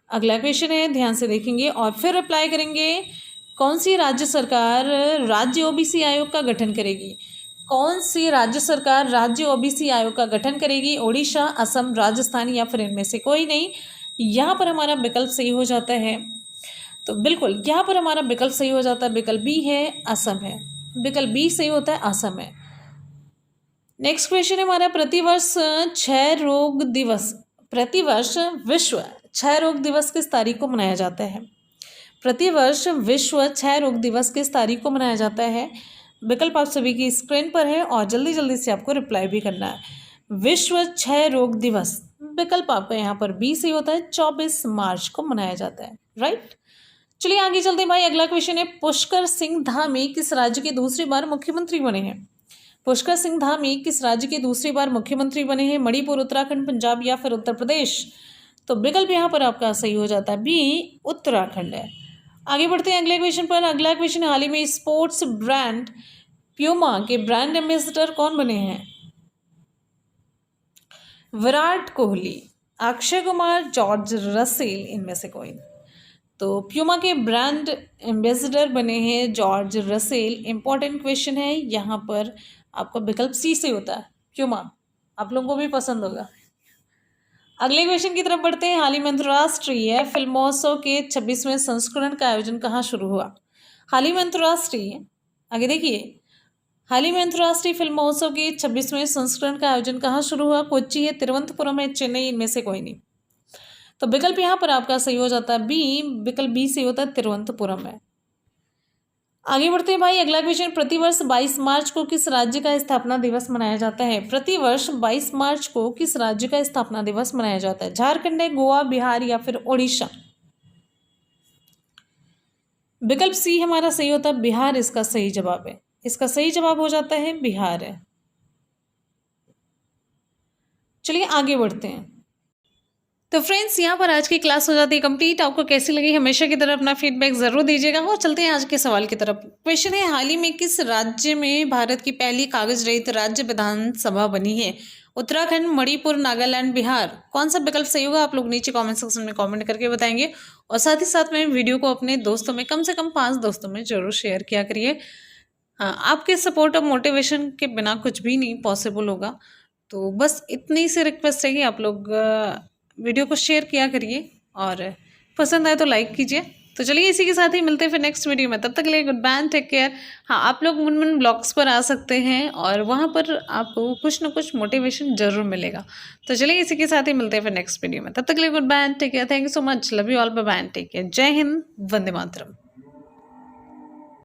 [SPEAKER 1] अगला क्वेश्चन है, ध्यान से देखेंगे और फिर अप्लाई करेंगे। कौन सी राज्य सरकार राज्य OBC आयोग का गठन करेगी? कौन सी राज्य सरकार राज्य OBC आयोग का गठन करेगी? ओडिशा, असम, राजस्थान या फिर इनमें से कोई नहीं? यहाँ पर हमारा विकल्प सही हो जाता है। तो बिल्कुल यहाँ पर हमारा विकल्प सही हो जाता है, विकल्प बी है, असम है। विकल्प बी सही होता है, असम है। नेक्स्ट क्वेश्चन है हमारा, प्रतिवर्ष विश्व क्षय रोग दिवस किस तारीख को मनाया जाता है? प्रतिवर्ष विश्व क्षय रोग दिवस किस तारीख को मनाया जाता है? विकल्प आप सभी की स्क्रीन पर है और जल्दी जल्दी से आपको रिप्लाई भी करना है। विश्व क्षय रोग दिवस, विकल्प आपका यहाँ पर बी सही होता है, 24 मार्च को मनाया जाता है। राइट, चलिए आगे चलते हैं भाई। अगला क्वेश्चन है, पुष्कर सिंह धामी किस राज्य के दूसरी बार मुख्यमंत्री बने हैं? पुष्कर सिंह धामी किस राज्य के दूसरी बार मुख्यमंत्री बने हैं? मणिपुर, उत्तराखंड, पंजाब या फिर उत्तर प्रदेश? तो विकल्प यहाँ पर आपका सही हो जाता है बी, उत्तराखंड है। आगे बढ़ते हैं अगले क्वेश्चन पर। अगला क्वेश्चन, हाल ही में स्पोर्ट्स ब्रांड प्यूमा के ब्रांड एम्बेसडर कौन बने हैं? विराट कोहली, अक्षय कुमार, जॉर्ज रसेल, इनमें से कोई। तो प्यूमा के ब्रांड एम्बेसडर बने हैं जॉर्ज रसेल। इंपॉर्टेंट क्वेश्चन है, यहाँ पर आपका विकल्प सी से होता है, प्यूमा। आप लोगों को भी पसंद होगा। अगले क्वेश्चन की तरफ बढ़ते हैं। हाल ही में अंतर्राष्ट्रीय फिल्मोत्सव के 26वें संस्करण का आयोजन कहाँ शुरू हुआ? हाल ही में अंतर्राष्ट्रीय, आगे देखिए, हाल ही में अंतर्राष्ट्रीय फिल्म महोत्सव के 26वें संस्करण का आयोजन कहाँ शुरू हुआ? कोच्चि है, तिरुवनंतपुरम है, चेन्नई, इनमें से कोई नहीं। तो विकल्प यहाँ पर आपका सही हो जाता है बी, विकल्प बी से होता है तिरुवनंतपुरम है। आगे बढ़ते हैं भाई। अगला क्वेश्चन, प्रतिवर्ष 22 मार्च को किस राज्य का स्थापना दिवस मनाया जाता है? प्रतिवर्ष 22 मार्च को किस राज्य का स्थापना दिवस मनाया जाता है? झारखंड है, गोवा, बिहार या फिर ओडिशा? विकल्प सी हमारा सही होता है बिहार, इसका सही जवाब है। इसका सही जवाब हो जाता है बिहार है। चलिए आगे बढ़ते हैं। तो फ्रेंड्स, यहाँ पर आज की क्लास हो जाती है कंप्लीट। आपको कैसी लगी हमेशा की तरह अपना फीडबैक जरूर दीजिएगा। और चलते हैं आज के सवाल की तरफ। क्वेश्चन है, हाल ही में किस राज्य में भारत की पहली कागज रहित राज्य विधानसभा बनी है? उत्तराखंड, मणिपुर, नागालैंड, बिहार? कौन सा विकल्प सही होगा आप लोग नीचे कमेंट सेक्शन में कमेंट करके बताएंगे। और साथ ही साथ में वीडियो को अपने दोस्तों में, कम से कम 5 दोस्तों में जरूर शेयर किया करिए। हाँ, आपके सपोर्ट और मोटिवेशन के बिना कुछ भी नहीं पॉसिबल होगा। तो बस इतनी सी रिक्वेस्ट है कि आप लोग वीडियो को शेयर किया करिए और पसंद आए तो लाइक कीजिए। तो चलिए इसी के साथ ही मिलते हैं फिर नेक्स्ट वीडियो में। तब तक के लिए गुड बाय, टेक केयर। हाँ, आप लोग मुनमुन ब्लॉग्स पर आ सकते हैं और वहाँ पर आपको कुछ ना कुछ मोटिवेशन जरूर मिलेगा। तो चलिए इसी के साथ ही मिलते हैं फिर नेक्स्ट वीडियो में। तब तक के लिए good bye, take care. Thank you so much. Love you all, bye bye, take care. जय हिंद, वंदे मातरम।